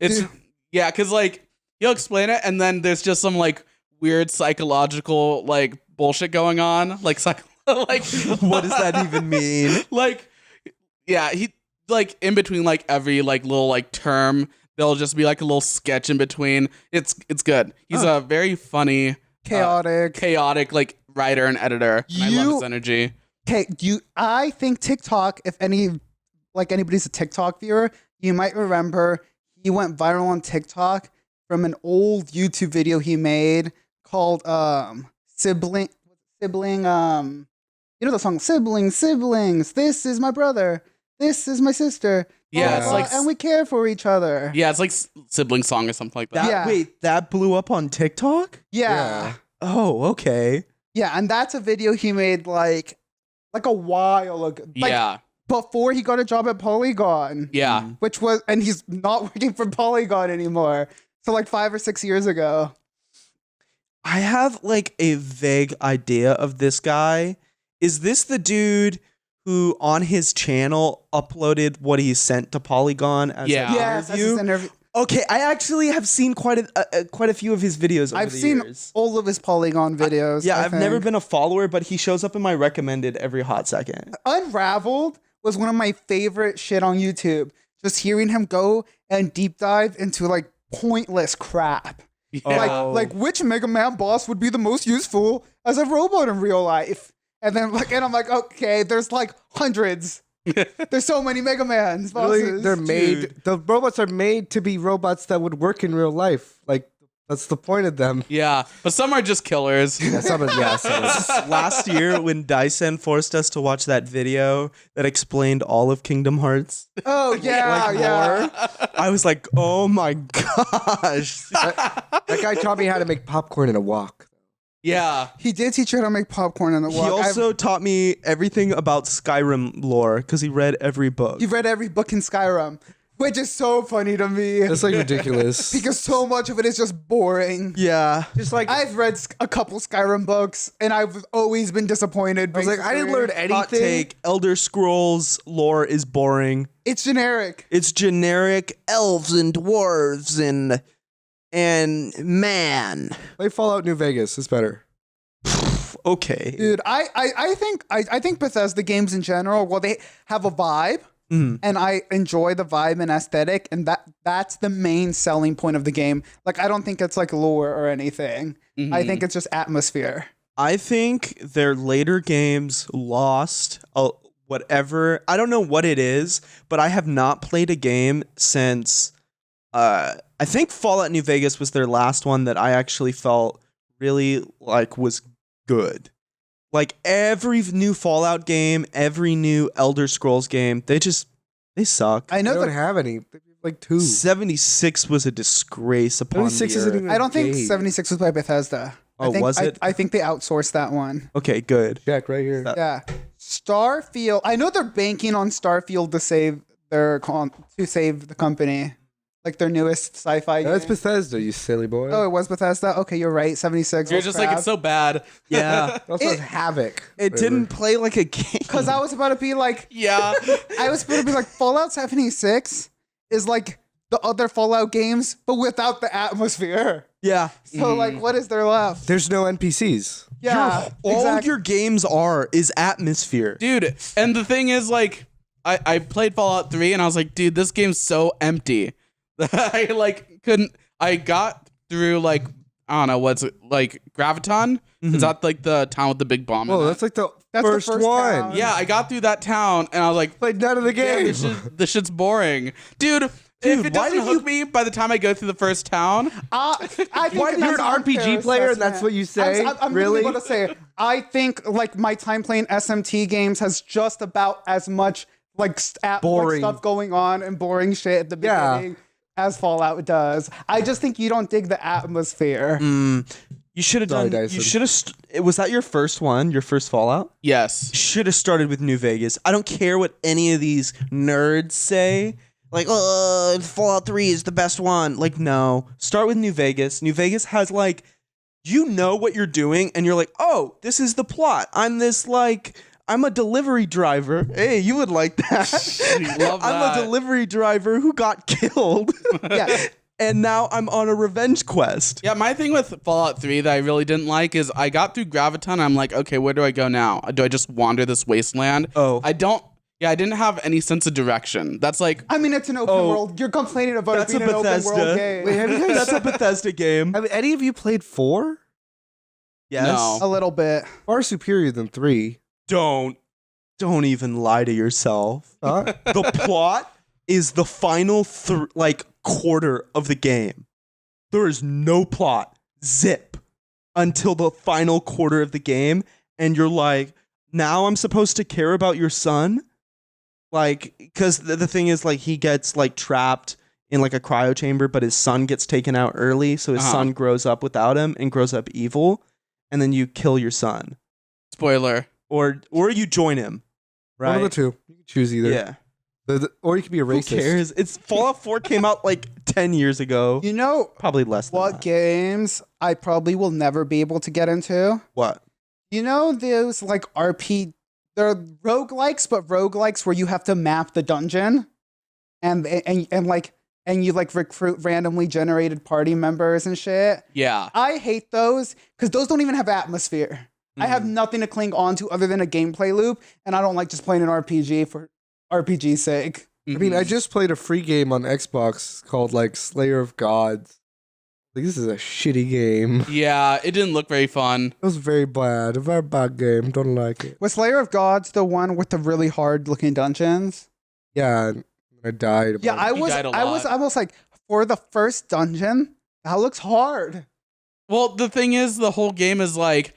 B: Because like he'll explain it, and then there's just some like weird psychological like bullshit going on, like like
D: What does that even mean?
B: Like, yeah, he like in between like every like little like term, there'll just be like a little sketch in between. It's good. He's a very funny, chaotic like writer and editor. And I love his energy.
C: Okay, I think TikTok, if anybody's a TikTok viewer, you might remember he went viral on TikTok from an old YouTube video he made called sibling you know the song siblings, this is my brother, this is my sister.
B: Yeah, it's like
C: and we care for each other.
B: Yeah, it's like sibling song or something like that.
C: Yeah.
D: Wait, that blew up on TikTok?
C: Yeah.
D: Oh, okay.
C: Yeah, and that's a video he made like a while ago. Like,
B: yeah.
C: Before he got a job at Polygon.
B: Yeah.
C: And he's not working for Polygon anymore. So like 5 or 6 years ago.
D: I have like a vague idea of this guy. Is this the dude who on his channel uploaded what he sent to Polygon as an
C: yes,
D: interview?
C: as his interview.
D: Okay, I actually have seen quite a few of his videos over
C: I've
D: the
C: seen
D: years.
C: all of his Polygon videos.
D: I've never been a follower, but he shows up in my recommended every hot second.
C: Unraveled was one of my favorite shit on YouTube. Just hearing him go and deep dive into like pointless crap.
B: Yeah.
C: Like which Mega Man boss would be the most useful as a robot in real life? And then I'm like, okay, there's like hundreds. There's so many Mega Man's bosses.
A: Really, they're made. The robots are made to be robots that would work in real life. Like that's the point of them.
B: Yeah, but some are just killers.
A: Yeah, some of
D: Last year, when Dyson forced us to watch that video that explained all of Kingdom Hearts,
C: Oh yeah,
D: lore, I was like, oh my gosh.
A: that guy taught me how to make popcorn in a wok.
B: Yeah.
C: He did teach you how to make popcorn in the
D: He
C: walk.
D: also taught me everything about Skyrim lore because he read every book.
C: You've read every book in Skyrim. which is so funny to me
A: It's like ridiculous.
C: because so much of it is just boring.
D: Yeah.
A: just like
C: I've read a couple Skyrim books, and I've always been disappointed.
A: I was like, I didn't learn anything.
D: Hot take, Elder Scrolls lore is boring.
C: It's generic.
D: It's generic elves and dwarves and man.
A: Play Fallout New Vegas. It's better.
D: Okay.
C: Dude, I think Bethesda games in general, well, they have a vibe, and I enjoy the vibe and aesthetic, and that's the main selling point of the game. Like, I don't think it's like lore or anything. I think it's just atmosphere.
D: I think their later games lost whatever. I don't know what it is, but I have not played a game since I think Fallout New Vegas was their last one that I actually felt really like was good. Like every new Fallout game, every new Elder Scrolls game, they suck.
C: I
A: I
C: know
A: don't
C: that.
A: have any. Like 2.
D: 76 was a disgrace upon
A: 76
D: the
A: isn't
D: earth.
A: even.
C: I don't think
A: game.
C: 76 was by Bethesda.
D: Oh,
C: was
D: it?
C: I think they outsourced that one.
D: Okay, good.
A: Check right here.
C: Yeah, Starfield. I know they're banking on Starfield to save the company, like their newest sci-fi game.
A: That's Bethesda, you silly boy.
C: Oh, it was Bethesda. Okay, you're right. 76.
B: You're just like, it's so bad.
D: Yeah.
A: It also has Havoc.
D: It
A: Whatever.
D: didn't play like a game.
C: because I was about to be like,
B: Yeah.
C: I was about to be like, Fallout 76 is like the other Fallout games, but without the atmosphere.
D: Yeah.
C: So like, what is there left?
A: There's no NPCs.
C: Yeah,
D: All
C: exactly.
D: your games is atmosphere.
B: Dude, and the thing is, like, I played Fallout 3 and I was like, dude, this game's so empty. I like couldn't. I got through like, I don't know what's it, like Graviton. Is that like the town with the big bomb? in
A: Oh,
B: it?
A: that's like the
C: That's the
A: first
C: first
A: one.
C: town.
B: Yeah, I got through that town and I was like,
A: Played none of the
B: damn,
A: game.
B: this shit's boring, dude. If it
D: why
B: doesn't
D: did
B: hook me by the time I go through the first town,
C: I think
A: Why,
C: that's
A: you're an
C: unfair
A: RPG player and that's
C: assessment.
A: what you say?
C: I'm
A: Really?
C: about to say, I think like my time playing SMT games has just about as much like
A: Boring.
C: stuff going on and boring shit at the
A: Yeah.
C: beginning as Fallout does. I just think you don't dig the atmosphere.
D: You should have
A: Sorry,
D: done.
A: Dyson.
D: You should have. Was that your first one? Your first Fallout?
B: yes.
D: Should have started with New Vegas. I don't care what any of these nerds say. Like, Fallout 3 is the best one. Like, no. Start with New Vegas. New Vegas has like, you know what you're doing, and you're like, oh, this is the plot. I'm a delivery driver. Hey, you would like that.
B: Love
D: I'm
B: that.
D: a delivery driver who got killed.
C: Yeah.
D: And now I'm on a revenge quest.
B: Yeah, my thing with Fallout 3 that I really didn't like is I got through Graviton. I'm like, okay, where do I go now? Do I just wander this wasteland?
D: Oh.
B: I didn't have any sense of direction. That's like,
C: I mean, it's an open world. You're complaining about it
D: That's a
C: being an open world
D: Bethesda.
C: game.
A: Wait, have you guys?
D: That's a Bethesda game.
A: Have any of you played 4?
D: Yes.
B: No.
C: A little bit.
A: Far superior than 3.
D: Don't even lie to yourself.
A: Huh?
D: The plot is the final quarter of the game. There is no plot, zip, until the final quarter of the game, and you're like, now I'm supposed to care about your son? Like, because the thing is, like, he gets like trapped in like a cryo chamber, but his son gets taken out early, so his son grows up without him and grows up evil, and then you kill your son,
B: spoiler.
D: or you join him, right?
A: One of the two. You can choose either.
D: Yeah.
A: Or you can be a
D: Who
A: racist.
D: cares? It's Fallout 4 came out like 10 years ago.
C: You know
D: Probably less than
C: what
D: that.
C: games I probably will never be able to get into?
D: What?
C: You know those like they're roguelikes, but roguelikes where you have to map the dungeon and you like recruit randomly generated party members and shit.
B: Yeah.
C: I hate those because those don't even have atmosphere. I have nothing to cling on to other than a gameplay loop, and I don't like just playing an RPG for RPG's sake.
A: I mean, I just played a free game on Xbox called like Slayer of Gods. Like, this is a shitty game.
B: Yeah, it didn't look very fun.
A: It was very bad. A very bad game. Don't like it.
C: Was Slayer of Gods the one with the really hard looking dungeons?
A: Yeah, and I died.
C: Yeah, I
B: He
C: was
B: died a
C: I was
B: lot.
C: almost like, for the first dungeon, that looks hard.
B: Well, the thing is, the whole game is like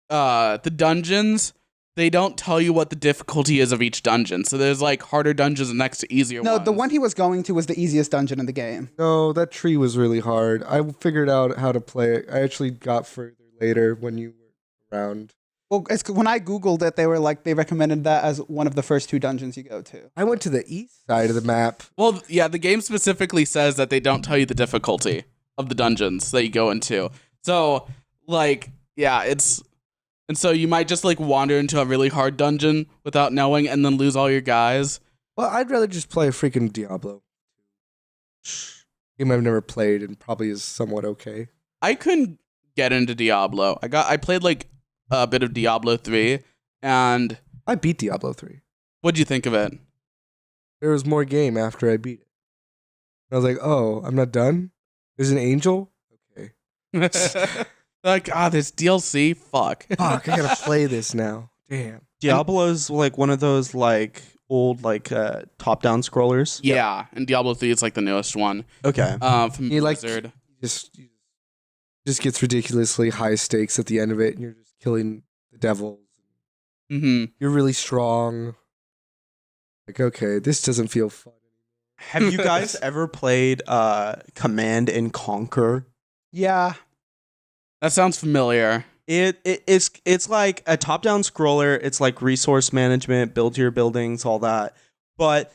B: the dungeons. They don't tell you what the difficulty is of each dungeon. So there's like harder dungeons next to easier
C: No,
B: ones.
C: the one he was going to was the easiest dungeon in the game.
A: No, that tree was really hard. I figured out how to play it. I actually got further later when you were around.
C: Well, it's when I googled it, they were like they recommended that as one of the first 2 dungeons you go to.
A: I went to the east side of the map.
B: Well, yeah, the game specifically says that they don't tell you the difficulty of the dungeons that you go into. So, like, yeah, and so you might just like wander into a really hard dungeon without knowing and then lose all your guys.
A: Well, I'd rather just play a freaking Diablo. Game I've never played and probably is somewhat okay.
B: I couldn't get into Diablo. I played like a bit of Diablo 3, and
A: I beat Diablo 3.
B: what'd you think of it?
A: There was more game after I beat it. I was like, oh, I'm not done? There's an angel? Okay.
B: Like, there's DLC? Fuck.
A: Fuck, I gotta play this now. Damn.
D: Diablo's like one of those like old like top-down scrollers.
B: Yeah, and Diablo 3 is like the newest one.
D: Okay.
B: From
A: You like-
B: Blizzard.
A: Just gets ridiculously high stakes at the end of it, and you're just killing the devils.
B: Mm-hmm.
A: You're really strong. Like, okay, this doesn't feel fun.
D: Have you guys ever played Command and Conquer?
C: Yeah.
B: That sounds familiar.
D: It's like a top-down scroller. It's like resource management, build your buildings, all that. But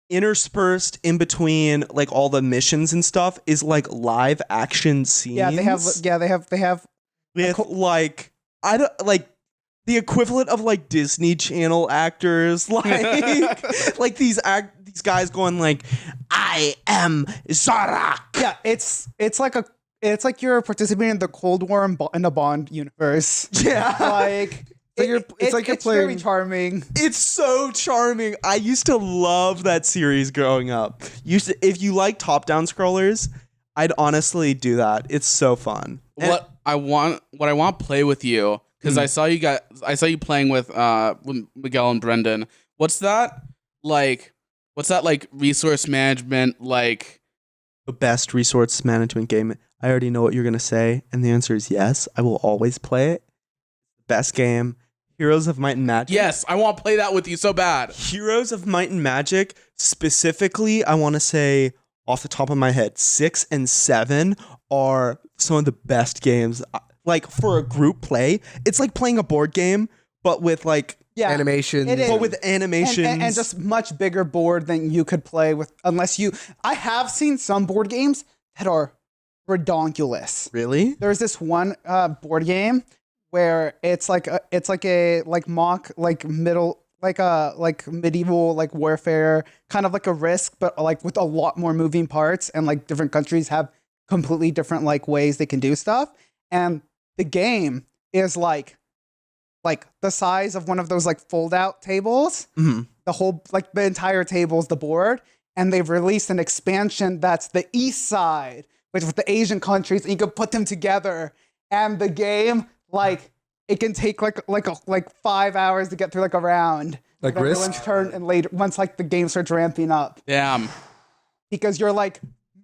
D: interspersed in between like all the missions and stuff is like live action scenes.
C: Yeah, they have
D: with like I don't like the equivalent of like Disney Channel actors, like these guys going like, "I am Zara."
C: Yeah, it's like you're participating in the Cold War in a Bond universe.
D: Yeah,
C: Like it's very charming.
D: it's so charming. I used to love that series growing up. If you like top-down scrollers, I'd honestly do that. It's so fun.
B: What I want to play with you, because I saw you playing with Miguel and Brendan. What's that like resource management like?
D: The best resource management game. I already know what you're gonna say, and the answer is yes. I will always play it. Best game. Heroes of Might and Magic.
B: Yes, I want to play that with you so bad.
D: Heroes of Might and Magic, specifically, I want to say off the top of my head, 6 and 7 are some of the best games. Like for a group play, it's like playing a board game, but with like
A: Animation.
C: It is.
D: but with animations
C: and just much bigger board than you could play with unless you. I have seen some board games that are redonkulous.
D: Really?
C: There's this one board game where it's like a mock medieval warfare, kind of like a Risk, but like with a lot more moving parts, and like different countries have completely different like ways they can do stuff, and the game is like the size of one of those like fold out tables.
D: Mm-hmm.
C: The entire table is the board, and they've released an expansion that's the East Side, which with the Asian countries, and you can put them together, and the game like it can take like 5 hours to get through like a round.
A: Like
C: With
A: Risk?
C: everyone's turn, and later once like the game starts ramping up,
B: Damn.
C: because you're like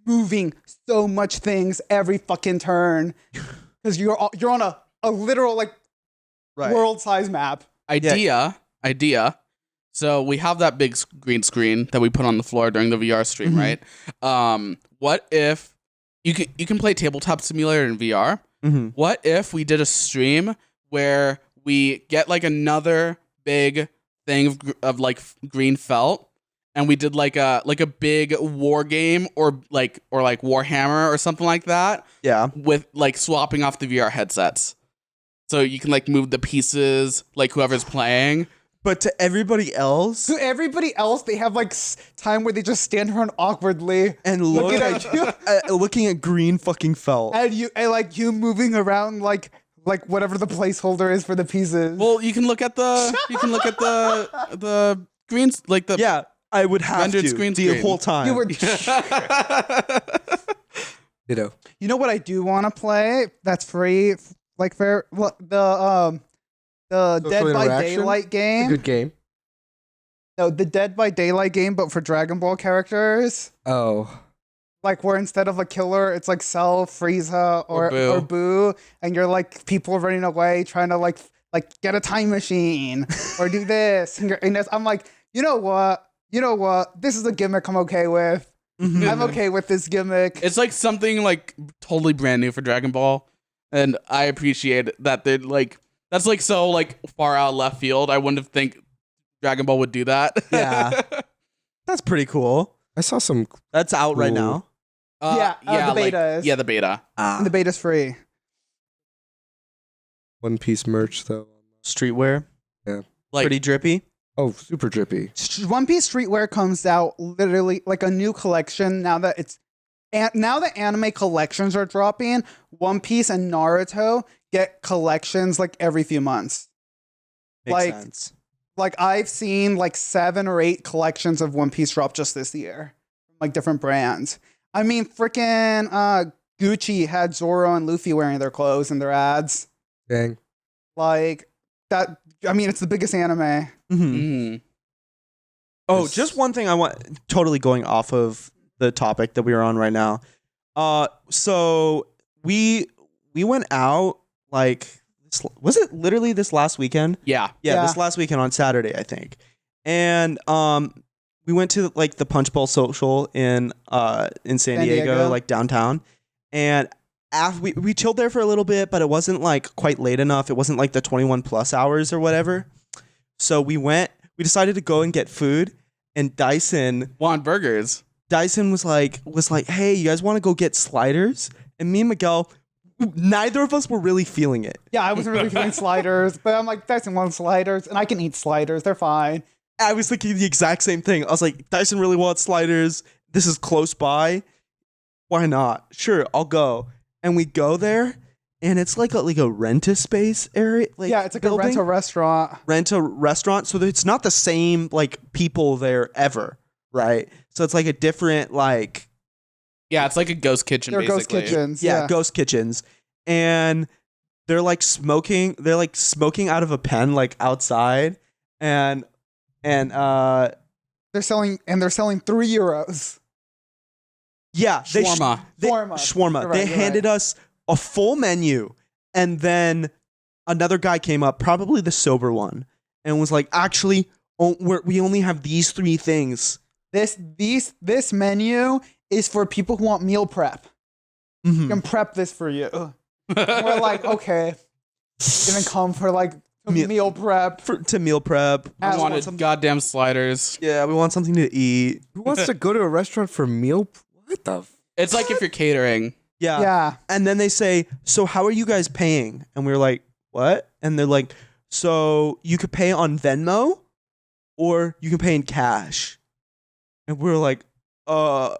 C: moving so much things every fucking turn, because you're on a literal like world size map.
B: Idea. So we have that big green screen that we put on the floor during the VR stream, right? What if you can play Tabletop Simulator in VR?
D: Mm-hmm.
B: What if we did a stream where we get like another big thing of like green felt, and we did like a big war game or like Warhammer or something like that?
D: Yeah.
B: With like swapping off the VR headsets, so you can like move the pieces like whoever's playing.
D: But to everybody else,
C: They have like time where they just stand around awkwardly
D: and looking at green fucking felt.
C: and you moving around like whatever the placeholder is for the pieces.
B: Well, you can look at the greens, like the
D: Yeah, I would have
B: rendered
D: to
B: screen
D: the
B: screen.
D: whole time.
C: you were.
A: You
C: know what I do want to play? That's free. Like the
A: Social
C: Dead by
A: Interaction?
C: Daylight
A: a
C: game.
A: good game.
C: No, the Dead by Daylight game, but for Dragonball characters.
A: Oh.
C: Like where instead of a killer, it's like Cell, Frieza, or Boo, and you're like people running away trying to like get a time machine or do this. And I'm like, you know what? This is a gimmick I'm okay with. I'm okay with this gimmick.
B: It's like something like totally brand new for Dragon Ball, and I appreciate that That's like so like far out left field. I wouldn't have think Dragon Ball would do that.
D: Yeah. That's pretty cool.
A: I saw some.
D: That's out right
A: Cool.
D: now.
C: The beta is.
B: Yeah, the beta.
C: And the beta's free.
A: One Piece merch though.
D: Streetwear.
B: Like
D: Pretty drippy.
A: Oh, super drippy.
C: One Piece streetwear comes out literally like a new collection now that anime collections are dropping. One Piece and Naruto get collections like every few months.
D: Makes
C: Like-
D: sense.
C: Like I've seen like 7 or 8 collections of One Piece drop just this year, like different brands. I mean, freaking Gucci had Zoro and Luffy wearing their clothes in their ads.
A: Dang.
C: Like that. I mean, it's the biggest anime.
D: Mm-hmm.
B: mm.
D: Oh,
A: This-
D: just one thing I want. Totally going off of the topic that we are on right now. So we went out like was it literally this last weekend?
B: Yeah.
D: Yeah,
C: Yeah.
D: this last weekend on Saturday, I think. And we went to like the Punch Bowl Social in San Diego, like downtown. And after we chilled there for a little bit, but it wasn't like quite late enough. It wasn't like the 21 plus hours or whatever. So we decided to go and get food, and Dyson
B: Want burgers.
D: was like, "Hey, you guys want to go get sliders?" And me and Miguel, neither of us were really feeling it.
C: Yeah, I wasn't really feeling sliders, but I'm like, Dyson wants sliders, and I can eat sliders. They're fine.
D: I was thinking the exact same thing. I was like, Dyson really wants sliders. This is close by. Why not? Sure, I'll go. And we go there, and it's like a rent-a-space area. Like
C: Yeah, it's like
D: building.
C: a rental restaurant.
D: Rent-a-restaurant. So it's not the same like people there ever, right? So it's like a different like
B: Yeah, it's like a ghost kitchen.
C: They're
B: basically.
C: ghost kitchens.
D: yeah, ghost kitchens. And they're like smoking out of a pen like outside, and
C: They're selling €3.
D: yeah,
B: Shawarma.
C: Shawarma.
D: They
C: You're right.
D: handed us a full menu, and then another guy came up, probably the sober one, and was like, "Actually, we only have these 3 things."
C: This menu is for people who want meal prep.
D: Mhm.
C: I can prep this for you. We're like, okay, gonna come for like meal prep.
D: To meal prep.
B: I
C: I
B: wanted
D: something-
B: goddamn sliders.
D: Yeah, we want something to eat.
A: Who wants to go to a restaurant for meal? What the?
B: It's like if you're catering.
D: Yeah.
C: Yeah.
D: And then they say, "So how are you guys paying?" And we're like, "What?" And they're like, "So you could pay on Venmo, or you can pay in cash." And we're like, I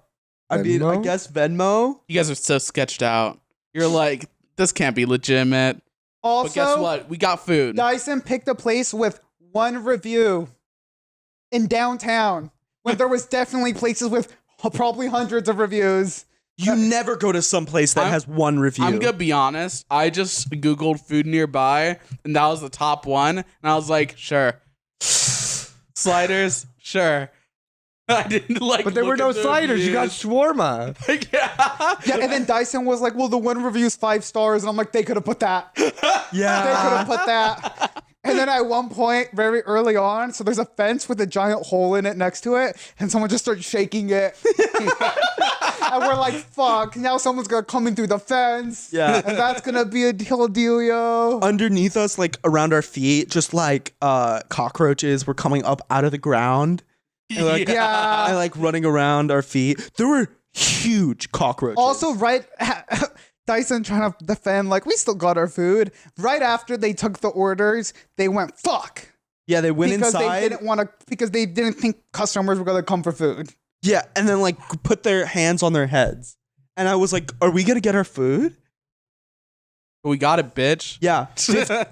D: mean, I
A: Venmo?
D: guess Venmo.
B: You guys are so sketched out. You're like, this can't be legitimate.
C: Also,
B: But guess what? We got food.
C: Dyson picked a place with 1 review in downtown when there was definitely places with probably hundreds of reviews.
D: You never go to some place that
B: I'm-
D: has 1 review.
B: I'm gonna be honest. I just Googled food nearby, and that was the top one. And I was like, sure. Sliders, sure. I didn't like.
A: But there were
B: look
A: no
B: at the
A: sliders. You got
B: reviews.
A: shawarma.
B: Yeah.
C: Yeah, and then Dyson was like, well, the 1 review is 5 stars. And I'm like, they could have put that. They could
D: Yeah.
C: have put that. And then at one point, very early on, so there's a fence with a giant hole in it next to it, and someone just started shaking it. And we're like, fuck, now someone's gonna come in through the fence.
D: Yeah.
C: And that's gonna be a whole deal, yo.
D: Underneath us, like around our feet, just like cockroaches were coming up out of the ground. And, like,
C: Yeah.
D: and like running around our feet. There were huge cockroaches.
C: Also, right, Dyson trying to defend, like, we still got our food. Right after they took the orders, they went, fuck.
D: yeah, they went
C: Because
D: inside.
C: they didn't want to, because they didn't think customers were gonna come for food.
D: Yeah, and then like put their hands on their heads. And I was like, "Are we gonna get our food?"
B: We got it, bitch.
D: Yeah,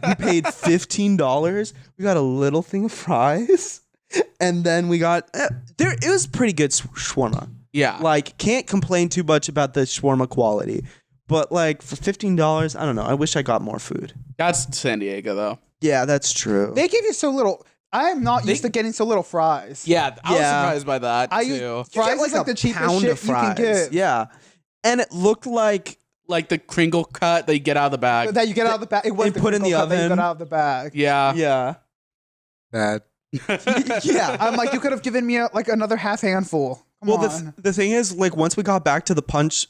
D: we paid $15. We got a little thing of fries, and then we got there. It was pretty good shawarma.
B: Yeah.
D: Like, can't complain too much about the shawarma quality, but like for $15, I don't know. I wish I got more food.
B: That's San Diego, though.
D: Yeah, that's true.
C: They give you so little. I am not used
B: They-
C: to getting so little fries.
B: Yeah, I was
D: Yeah.
B: surprised by that,
C: I
B: too.
C: use fries is like the cheapest
D: pound
C: shit
D: of
C: you can
D: fries.
C: get.
D: Yeah, and it looked like
B: Like the Kringle cut that you get out of the bag.
C: That you get out of the bag. It was
D: They put in the
C: crinkle cut that you
D: oven.
C: got out of the bag.
B: Yeah.
D: yeah,
A: Bad.
D: yeah.
C: I'm like, you could have given me like another half handful. Come
D: Well,
C: on.
D: the thing is, like, once we got back to the Punch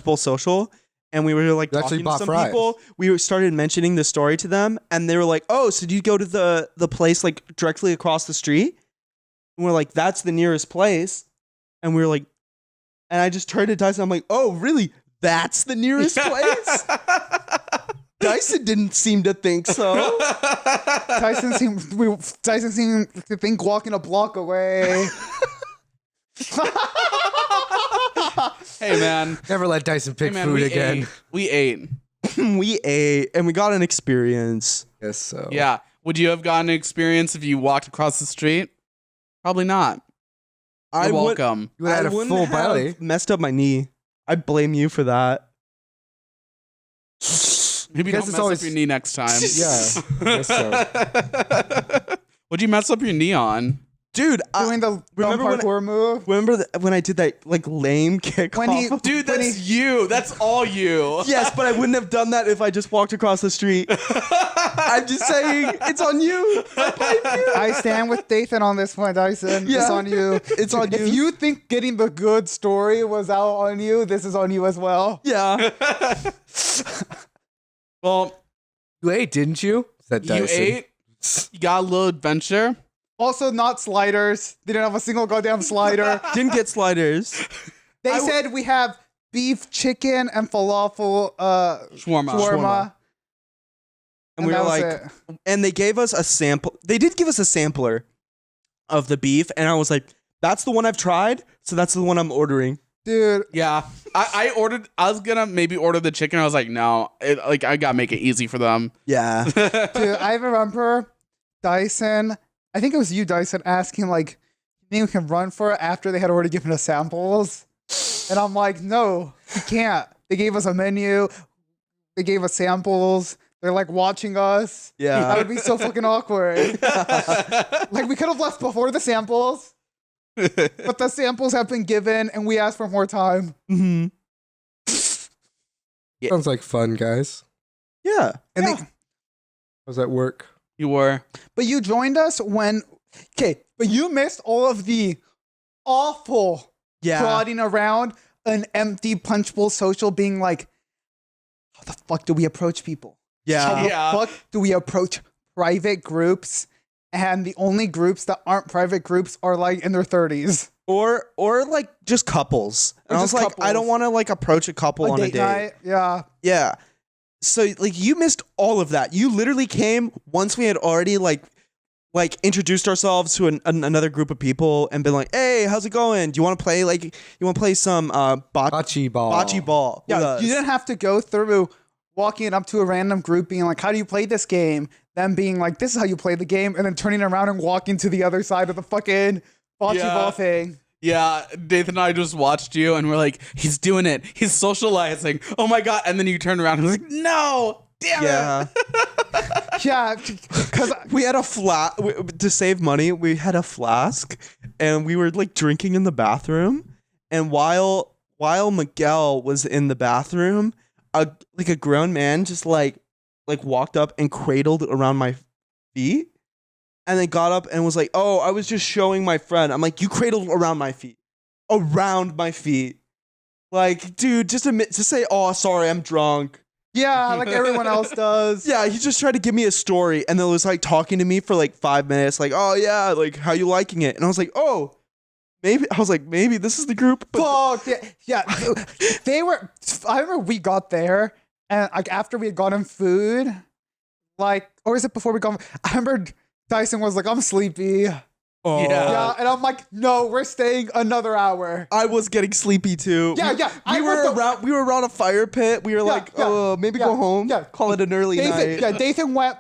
D: Bowl Social, and we were like
A: You actually
D: talking to
A: bought
D: some
A: fries.
D: people. Started mentioning the story to them, and they were like, "Oh, so do you go to the place like directly across the street?" And we're like, "That's the nearest place." And we were like, and I just turned to Dyson. I'm like, "Oh, really? That's the nearest place?" Dyson didn't seem to think so.
C: Dyson seemed to think walking a block away.
B: Hey, man.
A: Never let Dyson pick
B: Hey, man,
A: food
B: we
A: again.
B: ate. We ate.
D: We ate, and we got an experience.
A: Guess so.
B: Yeah. Would you have gotten an experience if you walked across the street? Probably not. You're welcome.
A: You would have had a
D: wouldn't
A: full
D: have
A: belly.
D: messed up my knee. I blame you for that.
B: Maybe
A: Guess
B: don't
A: it's
B: mess
A: always-
B: up your knee next time.
A: Yeah, I guess so.
B: What'd you mess up your knee on?
D: Dude,
C: Doing the
D: remember when-
C: parkour move.
D: remember when I did that like lame kick
C: When he-
D: off?
B: Dude,
C: When
B: that's you. That's all you.
D: Yes, but I wouldn't have done that if I just walked across the street. I'm just saying, it's on you. I blame you.
C: I stand with Dathan on this one, Dyson.
D: Yeah.
C: It's on you.
D: It's on you.
C: If you think getting the good story was out on you, this is on you as well.
D: Yeah.
B: Well,
A: You ate, didn't you? Said
B: you
A: Dyson.
B: ate. You got a little adventure.
C: Also, not sliders. They didn't have a single goddamn slider.
D: Didn't get sliders.
C: They said we have beef, chicken, and falafel
B: Shawarma.
C: shawarma.
D: And we were
C: that was
D: like,
C: it.
D: and they gave us a sample. They did give us a sampler of the beef, and I was like, that's the one I've tried, so that's the one I'm ordering.
C: Dude,
B: Yeah, I ordered. I was gonna maybe order the chicken. I was like, no, I gotta make it easy for them.
D: Yeah.
C: dude, I remember Dyson. I think it was you, Dyson, asking like, "Maybe we can run for it?" After they had already given us samples, and I'm like, "No, you can't." They gave us a menu. They gave us samples. They're like watching us.
D: Yeah.
C: That would be so fucking awkward. Like we could have left before the samples, but the samples have been given, and we asked for more time.
D: Mm-hmm.
A: Sounds like fun, guys.
D: Yeah.
C: And
B: Yeah.
C: they,
A: How's that work?
B: You were.
C: but you joined us when, okay, but you missed all of the awful
D: Yeah.
C: prodding around an empty punch bowl social, being like, how the fuck do we approach people? How
D: Yeah.
C: the
B: Yeah.
C: fuck do we approach private groups? And the only groups that aren't private groups are like in their 30s.
D: Or like just couples. And
C: Or
D: I was
C: just
D: like, I don't
C: couples.
D: want to like approach a couple on a date.
C: night. Yeah.
D: Yeah. So like you missed all of that. You literally came once we had already like introduced ourselves to another group of people and been like, "Hey, how's it going? Do you want to play some
A: Bocce Ball.
D: bocce ball?" with
C: Yeah.
D: us?"
C: You didn't have to go through walking up to a random group being like, how do you play this game? Them being like, this is how you play the game. And then turning around and walking to the other side of the fucking bocce
B: Yeah.
C: ball thing.
B: Yeah, Dathan and I just watched you, and we're like, he's doing it. He's socializing. Oh my god! And then you turn around and was like, no, damn it.
D: Yeah.
C: Yeah. Because
D: We had a to save money. We had a flask, and we were like drinking in the bathroom. And while Miguel was in the bathroom, a grown man just like walked up and cradled around my feet, and then got up and was like, "Oh, I was just showing my friend." I'm like, "You cradled around my feet, like, dude, just say, oh, sorry, I'm drunk."
C: yeah, like everyone else does.
D: Yeah, he just tried to give me a story and then was like talking to me for like 5 minutes, like, "Oh yeah, like how you liking it?" And I was like, "Oh, maybe this is the group." But
C: Fuck. Yeah. They were, I remember we got there and like after we had gotten food, like, or is it before we got, I remember Dyson was like, I'm sleepy.
D: oh,
C: Yeah. And I'm like, no, we're staying another hour.
D: I was getting sleepy too.
C: Yeah,
D: We-
C: yeah, I
D: We
C: went
D: were around a fire pit. We were like,
C: yeah,
D: "Oh, maybe
C: yeah,
D: go home.
C: yeah.
D: Call it an early night."
C: Dathan went,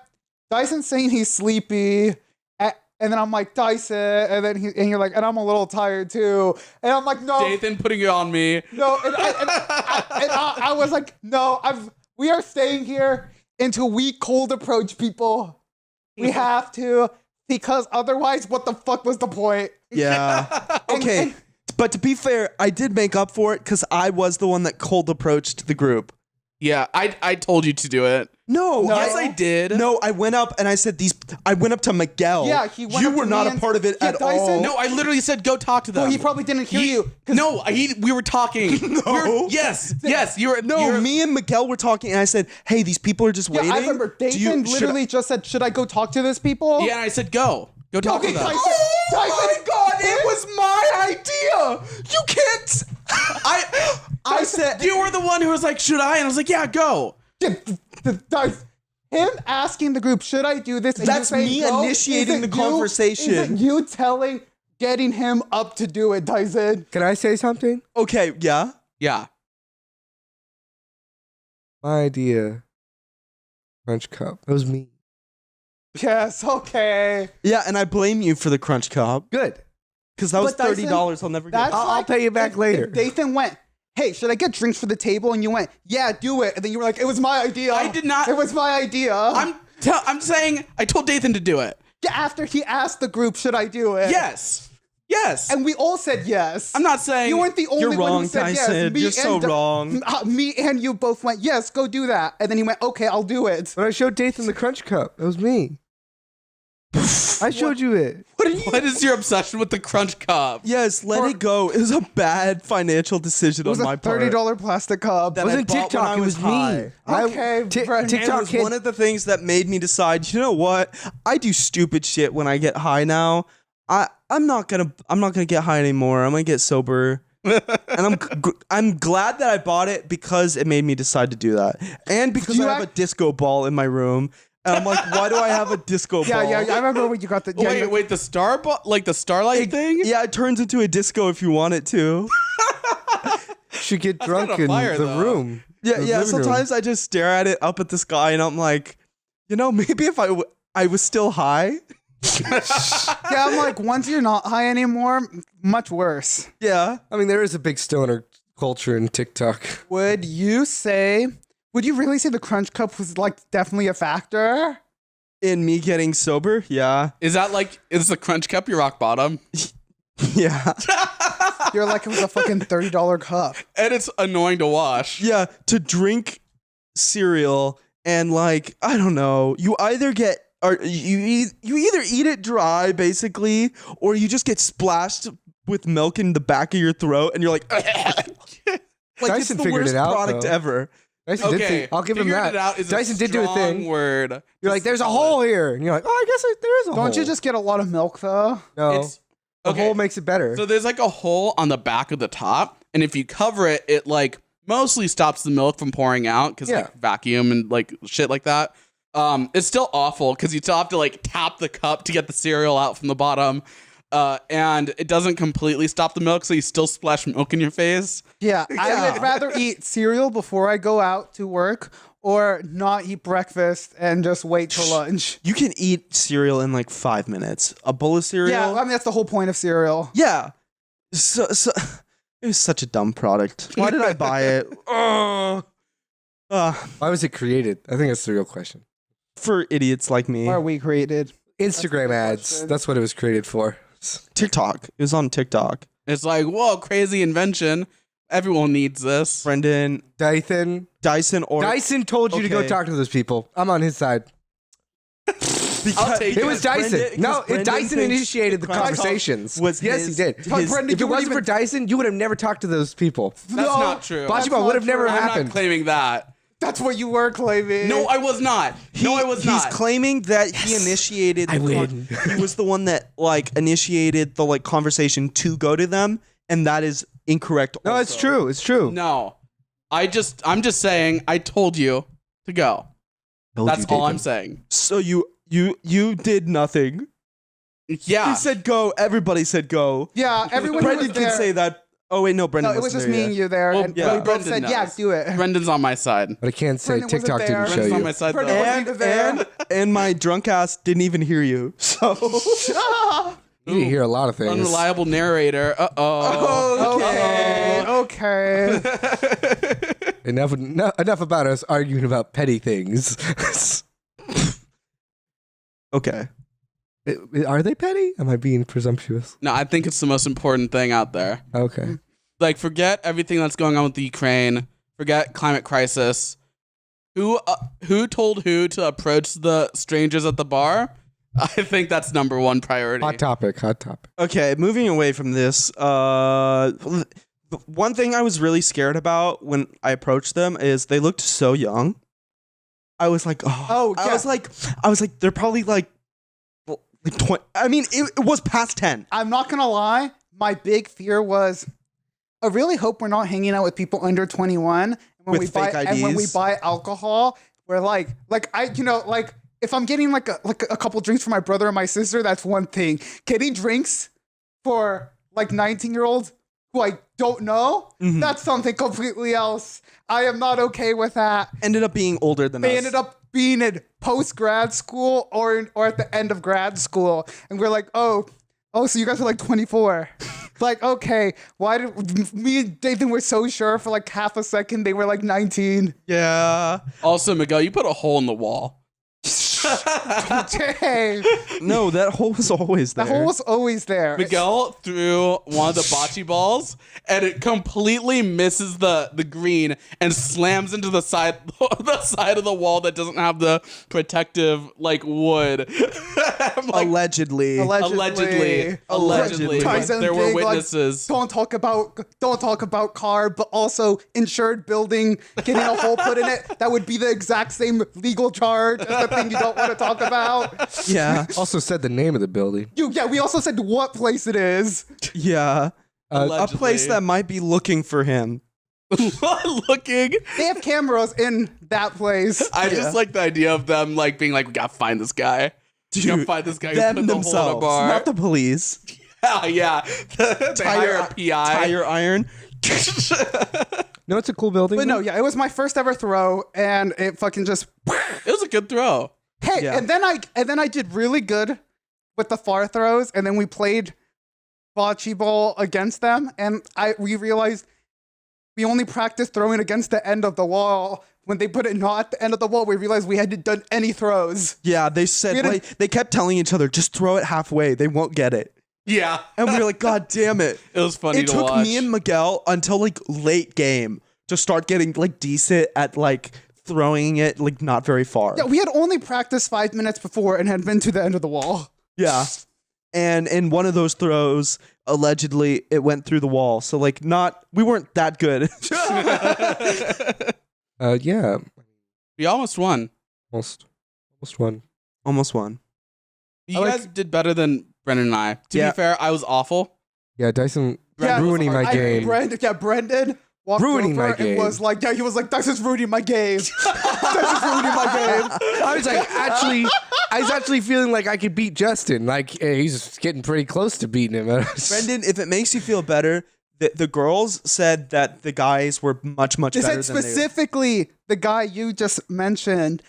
C: Dyson's saying he's sleepy. And then I'm like, Dyson. And then and you're like, and I'm a little tired too. And I'm like, no,
B: Dathan putting it on me.
C: no. And I was like, no, we are staying here until we cold approach people. We have to, because otherwise, what the fuck was the point?
D: Yeah. Okay. But to be fair, I did make up for it because I was the one that cold approached the group.
B: Yeah, I told you to do it.
D: No,
B: Yes, I did.
D: No, I went up and I said I went up to Miguel.
C: Yeah, he went
D: You
C: up
D: were
C: to
D: not
C: me
D: a
C: and-
D: part of it
C: Yeah,
D: at
C: Dyson-
D: all.
B: No, I literally said go talk to them.
C: Well, he probably didn't hear you.
B: No, we were talking.
D: No.
B: Yes, you were.
D: No,
B: you're-
D: me and Miguel were talking, and I said, "Hey, these people are just
C: Yeah,
D: waiting."
C: I remember
D: Do you-
C: Dathan
D: should
C: literally just said, "Should I go talk to these people?"
B: Yeah, and I said go talk
C: Okay,
B: to them.
C: Dyson-
D: Oh my
C: Dyson-
D: God! It was my idea. You can't. I said
B: You were the one who was like, should I? And I was like, yeah, go.
C: Him asking the group, "Should I do this?" And
D: That's
C: you saying
D: me
C: go?
D: initiating
C: Is it
D: the
C: you-
D: conversation.
C: Is it you getting him up to do it, Dyson?
A: Can I say something?
D: Okay, yeah.
B: Yeah.
A: My idea. Crunch cup. That was me.
C: Yes, okay.
D: Yeah, and I blame you for the crunch cup
A: Good.
D: because that was
C: But Dyson,
D: $30 I'll never get.
C: That's
A: I'll
C: like
A: pay you back
C: if
A: later.
C: Dathan went, "Hey, should I get drinks for the table?" And you went, "Yeah, do it." And then you were like, "It was my idea."
B: I did not-
C: It was my idea.
B: I'm saying I told Dathan to do it.
C: Yeah, after he asked the group, "Should I do it?"
B: Yes.
C: And we all said yes.
B: I'm not saying
C: You weren't the only
D: You're
C: one
D: wrong,
C: who said
D: Dyson.
C: yes. Me
D: You're so
C: and
D: wrong.
C: Me and you both went, "Yes, go do that." And then he went, "Okay, I'll do it."
A: But I showed Dathan the crunch cup. That was me. I showed you it.
B: What is your obsession with the crunch cup?
D: Yes, let it go. It was a bad financial decision
C: It was
D: on my
C: a
D: part.
C: $30 plastic cup.
D: That
A: It wasn't
D: I bought when I
A: TikTok. It was
D: high.
A: me.
C: Okay, Brendan.
A: TikTok
D: It was
A: kid.
D: one of the things that made me decide, you know what? I do stupid shit when I get high now. I'm not gonna get high anymore. I'm gonna get sober. And I'm glad that I bought it because it made me decide to do that. And because
C: You
D: I have a disco ball in my room. And I'm like, why do I have a disco ball?
C: Yeah, I remember when you got the. Yeah,
B: Wait, the star like the starlight thing?
D: Yeah, it turns into a disco if you want it to.
A: Should get drunk
B: kinda
A: in
B: fire,
A: the
B: though.
A: room.
D: Yeah,
A: The
D: yeah.
A: living room.
D: Sometimes I just stare at it up at the sky and I'm like, maybe if I was still high.
C: Yeah, I'm like, once you're not high anymore, much worse.
D: Yeah.
A: I mean, there is a big stoner culture in TikTok.
C: Would you really say the crunch cup was like definitely a factor?
D: In me getting sober? Yeah.
B: Is the crunch cup your rock bottom?
D: Yeah.
C: You're like, it was a fucking $30 cup.
B: And it's annoying to wash.
D: Yeah. To drink cereal and like, I don't know, you either either eat it dry basically, or you just get splashed with milk in the back of your throat and you're like, like
A: Dyson
D: it's the
A: figured
D: worst
A: it out,
D: product
A: though.
D: ever.
A: Dyson did think, I'll give him
B: figured
A: that.
B: It out is
A: Dyson
B: a
A: did do a
B: strong
A: thing.
B: word.
A: You're like, there's a hole here. And you're like, oh, I guess there is a hole.
C: Don't you just get a lot of milk though?
A: No.
B: It's
A: the
B: okay.
A: hole makes it better.
B: So there's like a hole on the back of the top, and if you cover it, it like mostly stops the milk from pouring out because
A: Yeah.
B: like vacuum and like shit like that. It's still awful because you still have to like tap the cup to get the cereal out from the bottom. And it doesn't completely stop the milk, so you still splash milk in your face.
C: Yeah, I would rather eat cereal before I go out to work or not eat breakfast and just wait till lunch.
D: You can eat cereal in like 5 minutes. A bowl of cereal.
C: Yeah, I mean, that's the whole point of cereal.
D: Yeah. So it was such a dumb product. Why did I buy it?
A: Why was it created? I think that's the real question.
D: For idiots like me.
C: Why are we created?
A: Instagram ads.
C: question.
A: That's what it was created for.
D: TikTok. It was on TikTok.
B: It's like, whoa, crazy invention. Everyone needs this.
D: Brendan,
A: Dyson.
D: Dyson, or
A: Dyson told you to go
D: Okay.
A: talk to those people. I'm on his side.
B: I'll take
A: It was Dyson.
D: Brendan-
A: No,
D: because Brendan
A: Dyson
D: thinks
A: initiated the
D: Crunch Cup
A: conversations.
D: was
A: yes,
D: his-
A: he did.
D: his-
C: Brendan,
A: If it
C: you
A: wasn't for Dyson, you would have never talked to those people.
B: That's
C: No,
B: not true.
A: Bocce Ball
C: not
A: would have never
C: true.
B: I'm
A: happened.
B: not claiming that.
C: That's what you were claiming.
B: No, I was not. No, I was not.
D: He's claiming that he initiated.
A: I win.
D: He was the one that like initiated the like conversation to go to them, and that is incorrect.
A: No,
D: also.
A: it's true. It's true.
B: No. I'm just saying I told you to go. That's all I'm saying.
D: So you did nothing.
B: Yeah.
D: He said go. Everybody said go.
C: Yeah, everyone who
D: Brendan
C: was
D: can
C: there.
D: say that. Oh wait, no, Brendan.
C: No, it was
D: wasn't
C: just
D: there
C: me
D: yet.
C: and you there,
B: Well,
C: and
B: yeah,
C: we both
B: Brendan
C: said,
B: knows.
C: "Yeah, do it."
B: Brendan's on my side.
A: But I can't say
C: Brendan wasn't
A: TikTok
C: there.
A: didn't show
B: Brendan's on
A: you.
B: my side
C: Brendan
B: though.
C: wasn't there.
D: And my drunk ass didn't even hear you. So
A: You didn't hear a lot of things.
B: Unreliable narrator. Uh-oh.
C: Okay.
A: Enough about us arguing about petty things.
D: okay.
A: Are they petty? Am I being presumptuous?
B: No, I think it's the most important thing out there.
A: Okay.
B: Like, forget everything that's going on with the Ukraine. Forget climate crisis. Who told who to approach the strangers at the bar? I think that's number one priority.
A: Hot topic.
D: Okay, moving away from this, one thing I was really scared about when I approached them is they looked so young. I was like,
C: Oh, yeah.
D: I was like, they're probably like 20. I mean, it was past 10.
C: I'm not gonna lie. My big fear was, I really hope we're not hanging out with people under 21. And when
D: With
C: we
D: fake
C: buy and when we
D: IDs?
C: buy alcohol, we're like if I'm getting like a couple drinks for my brother and my sister, that's one thing. Getting drinks for like 19-year-olds who I don't know, that's something completely else. I am not okay with that.
D: Ended up being older than us.
C: They ended up being in post grad school or at the end of grad school, and we're like, oh, so you guys are like 24. Like, okay, why did me and Dathan were so sure for like half a second they were like 19?
D: Yeah.
B: Also, Miguel, you put a hole in the wall.
C: Dang.
D: No, that hole was always there.
C: The hole was always there.
B: Miguel threw one of the bocce balls, and it completely misses the green and slams into the side of the wall that doesn't have the protective like wood. I'm like,
D: Allegedly.
B: allegedly.
C: Tyson
B: There were
C: thing, like,
B: witnesses.
C: don't talk about car, but also insured building getting a hole put in it. That would be the exact same legal charge as the thing you don't want to talk about.
D: Yeah.
A: Also said the name of the building.
C: We also said what place it is.
D: Yeah. A
B: Allegedly.
D: place that might be looking for him.
B: Looking.
C: They have cameras in that place.
B: I just like the idea of them like being like, we gotta find this guy. We gotta find this guy who
D: Them
B: put the hole in a
D: themselves,
B: bar.
D: not the police.
B: Yeah. They hire a PI.
D: Tire iron.
A: No, it's a cool building.
C: But no, yeah, it was my first ever throw, and it fucking just.
B: It was a good throw.
C: Hey,
D: Yeah.
C: and then I did really good with the far throws, and then we played Bocce Ball against them, and we realized we only practiced throwing against the end of the wall. When they put it not at the end of the wall, we realized we hadn't done any throws.
D: Yeah, they said
C: We had
D: they kept telling each other, just throw it halfway. They won't get it.
B: Yeah.
D: And we were like, God damn it.
B: It was funny
D: It
B: to
D: took
B: watch.
D: me and Miguel until like late game to start getting like decent at like throwing it like not very far.
C: Yeah, we had only practiced 5 minutes before and had been to the end of the wall.
D: Yeah. And in one of those throws, allegedly it went through the wall. So like we weren't that good.
A: Yeah,
B: We almost won.
A: almost won.
D: Almost won.
B: You guys did better than Brendan and I. To
D: Yeah.
B: be fair, I was awful.
A: Yeah, Dyson
C: Yeah,
A: ruining my game.
C: Brendan walked
A: Ruining
C: over
A: my game.
C: and was like, he was like, Dyson's ruining my game. Dyson's ruining my game.
A: I was like, I was actually feeling like I could beat Justin. Like he's getting pretty close to beating him.
D: Brendan, if it makes you feel better, the girls said that the guys were much
C: They
D: better
C: said
D: than
C: specifically the guy you just mentioned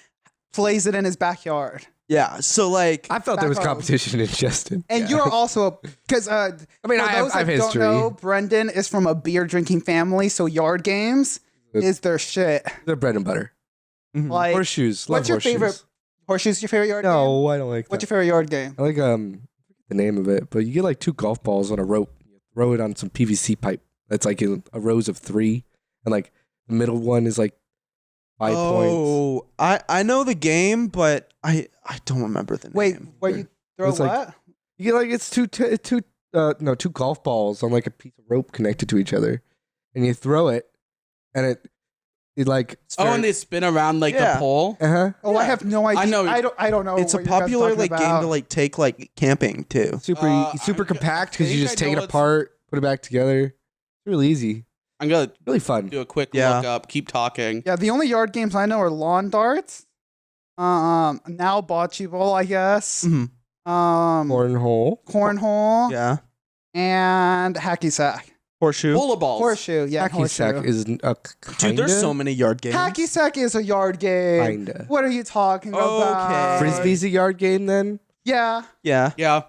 C: plays it in his backyard.
D: Yeah, so like
A: I felt there was
C: Back home.
A: competition in Justin.
C: And you're also, because
A: I mean,
C: for
A: I have
C: those that
A: history.
C: don't know, Brendan is from a beer drinking family, so yard games is their shit.
A: They're bread and butter.
C: Like,
A: Horseshoes.
C: what's
A: Love
C: your
A: horseshoes.
C: favorite? Horseshoes your favorite yard game?
A: No, I don't like
C: What's
A: that.
C: your favorite yard game?
A: I like the name of it, but you get like 2 golf balls on a rope. You throw it on some PVC pipe. That's like a rows of 3, and like the middle one is like 5 points.
D: Oh, I know the game, but I don't remember the
C: Wait,
D: name.
C: where you throw
A: It's like-
C: what?
A: You get like it's 2 golf balls on like a piece of rope connected to each other, and you throw it, and it like
B: And they spin around like
D: Yeah.
B: the pole.
C: Oh, I have no idea.
B: I know.
C: I don't know.
D: It's a
C: what you guys are
D: popular
C: talking
D: like game
C: about.
D: to like take like camping too.
A: super
B: I
A: compact because you
B: think
A: just
B: I
A: take
B: know
A: it
B: it's-
A: apart, put it back together. It's really easy,
B: I'm gonna
A: really fun.
B: do a quick
D: Yeah.
B: look up. Keep talking.
C: Yeah, the only yard games I know are lawn darts. Now bocce ball, I guess.
D: Mhm.
A: Cornhole.
C: Cornhole.
D: Yeah.
C: And hacky sack.
D: Horseshoe.
B: Bola balls.
C: Horseshoe. Yeah,
A: Hacky
C: horseshoe.
A: sack is a
D: Dude, there's so many yard games.
C: Hacky sack is a yard game.
A: Kinda.
C: What are you talking about?
D: Okay.
A: Frisbee's a yard game then.
C: Yeah.
D: Yeah.
B: Yeah.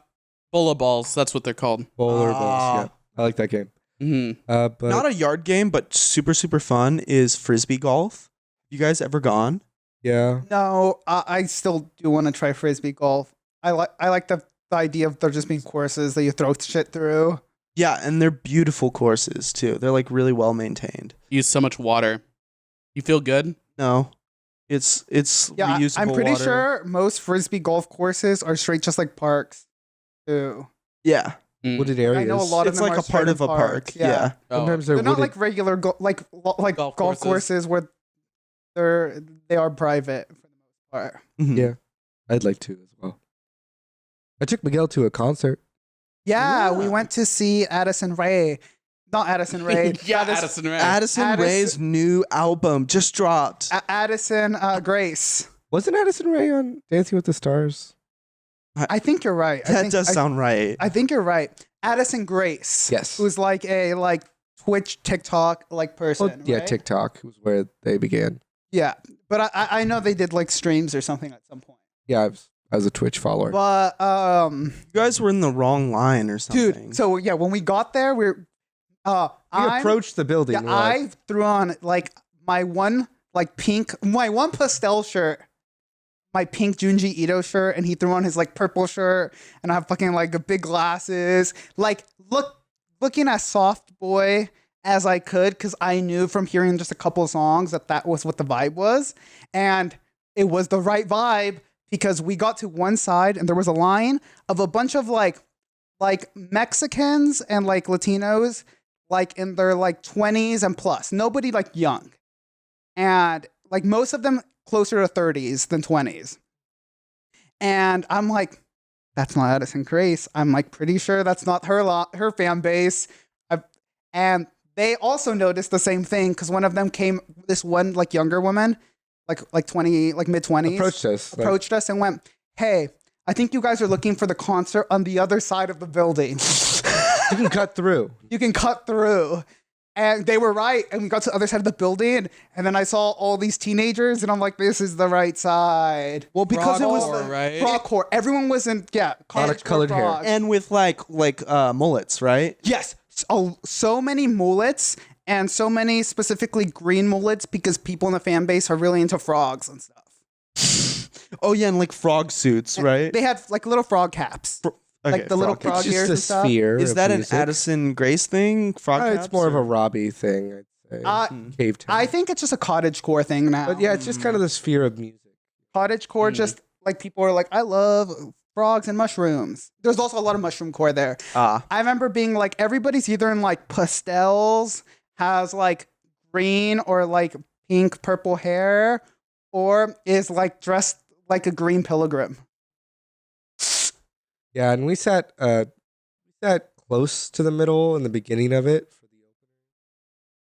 B: Bola balls. That's what they're called.
A: Bowler balls. Yeah, I like that game.
B: hmm
A: But
D: Not a yard game, but super fun is frisbee golf. You guys ever gone?
A: yeah,
C: No, I still do want to try frisbee golf. I like the idea of there just being courses that you throw shit through.
D: Yeah, and they're beautiful courses too. They're like really well maintained.
B: Use so much water. You feel good?
D: No. It's
C: Yeah,
D: reusable
C: I'm pretty
D: water.
C: sure most frisbee golf courses are straight just like parks too.
D: Yeah,
A: Wooded areas.
C: I know a lot of
D: it's
C: them
D: like
C: are
D: a part
C: straight
D: of a
C: in
D: park.
C: parks.
D: Yeah.
A: Sometimes
C: They're
A: they're
C: not
A: wooded.
C: like regular golf
B: Golf
C: courses where they are private for the most part.
D: Mhm.
A: Yeah. I'd like to as well. I took Miguel to a concert.
C: Yeah,
D: Yeah.
C: we went to see Addison Rae. Not Addison Rae.
B: yeah, Addison Rae.
D: Addison Rae's new album just dropped.
C: Addison Grace.
A: Wasn't Addison Rae on Dancing with the Stars?
C: I think you're right.
D: That does sound right.
C: I think you're right. Addison Grace.
A: Yes.
C: Who's like a Twitch, TikTok person.
A: Well, yeah,
C: right?
A: TikTok was where they began.
C: Yeah, but I know they did like streams or something at some point.
A: Yeah, I was a Twitch follower.
C: But
D: You guys were in the wrong line or something.
C: dude, so yeah, when we got there, we
A: approached the building.
C: Yeah,
A: and we're like,
C: I threw on like my one pastel shirt, my pink Junji Ito shirt, and he threw on his like purple shirt, and I have fucking like big glasses, like looking as soft boy as I could, because I knew from hearing just a couple of songs that was what the vibe was, and it was the right vibe because we got to one side and there was a line of a bunch of like Mexicans and like Latinos, like in their like 20s and plus, nobody like young, and like most of them closer to 30s than 20s. And I'm like, that's not Addison Grace. I'm like pretty sure that's not her fan base. And they also noticed the same thing because one of them came, this one like younger woman, like 20, like mid 20s, approached us and went, "Hey, I think you guys are looking for the concert on the other side of the building.
A: you can cut through.
C: You can cut through." And they were right. And we got to the other side of the building. And then I saw all these teenagers. And I'm like, this is the right side.
D: Well, because it was
B: Frogcore, right?
C: Frogcore. Everyone was in, college
A: colored hair.
C: frogs.
D: and with like mullets, right?
C: Yes. So many mullets. And so many specifically green mullets because people in the fan base are really into frogs and stuff.
D: Oh yeah, and like frog suits, right?
C: They had like little frog caps. Like the little frog
A: It's
C: ears
A: just a
C: and stuff.
A: sphere.
D: Is
A: of
D: that an
A: music.
D: Addison Grace thing? Frog
A: It's
D: caps,
A: more of a
D: or-
A: Robbie thing, I'd say. Cave Town.
C: I think it's just a cottagecore thing now.
A: But yeah, it's just kind of the sphere of music.
C: Cottagecore, just like people are like, I love frogs and mushrooms. There's also a lot of mushroom core there.
D: Ah.
C: I remember being like, everybody's either in like pastels, has like green or like pink, purple hair, or is like dressed like a green pilgrim.
A: Yeah, and we sat close to the middle in the beginning of it for the opener.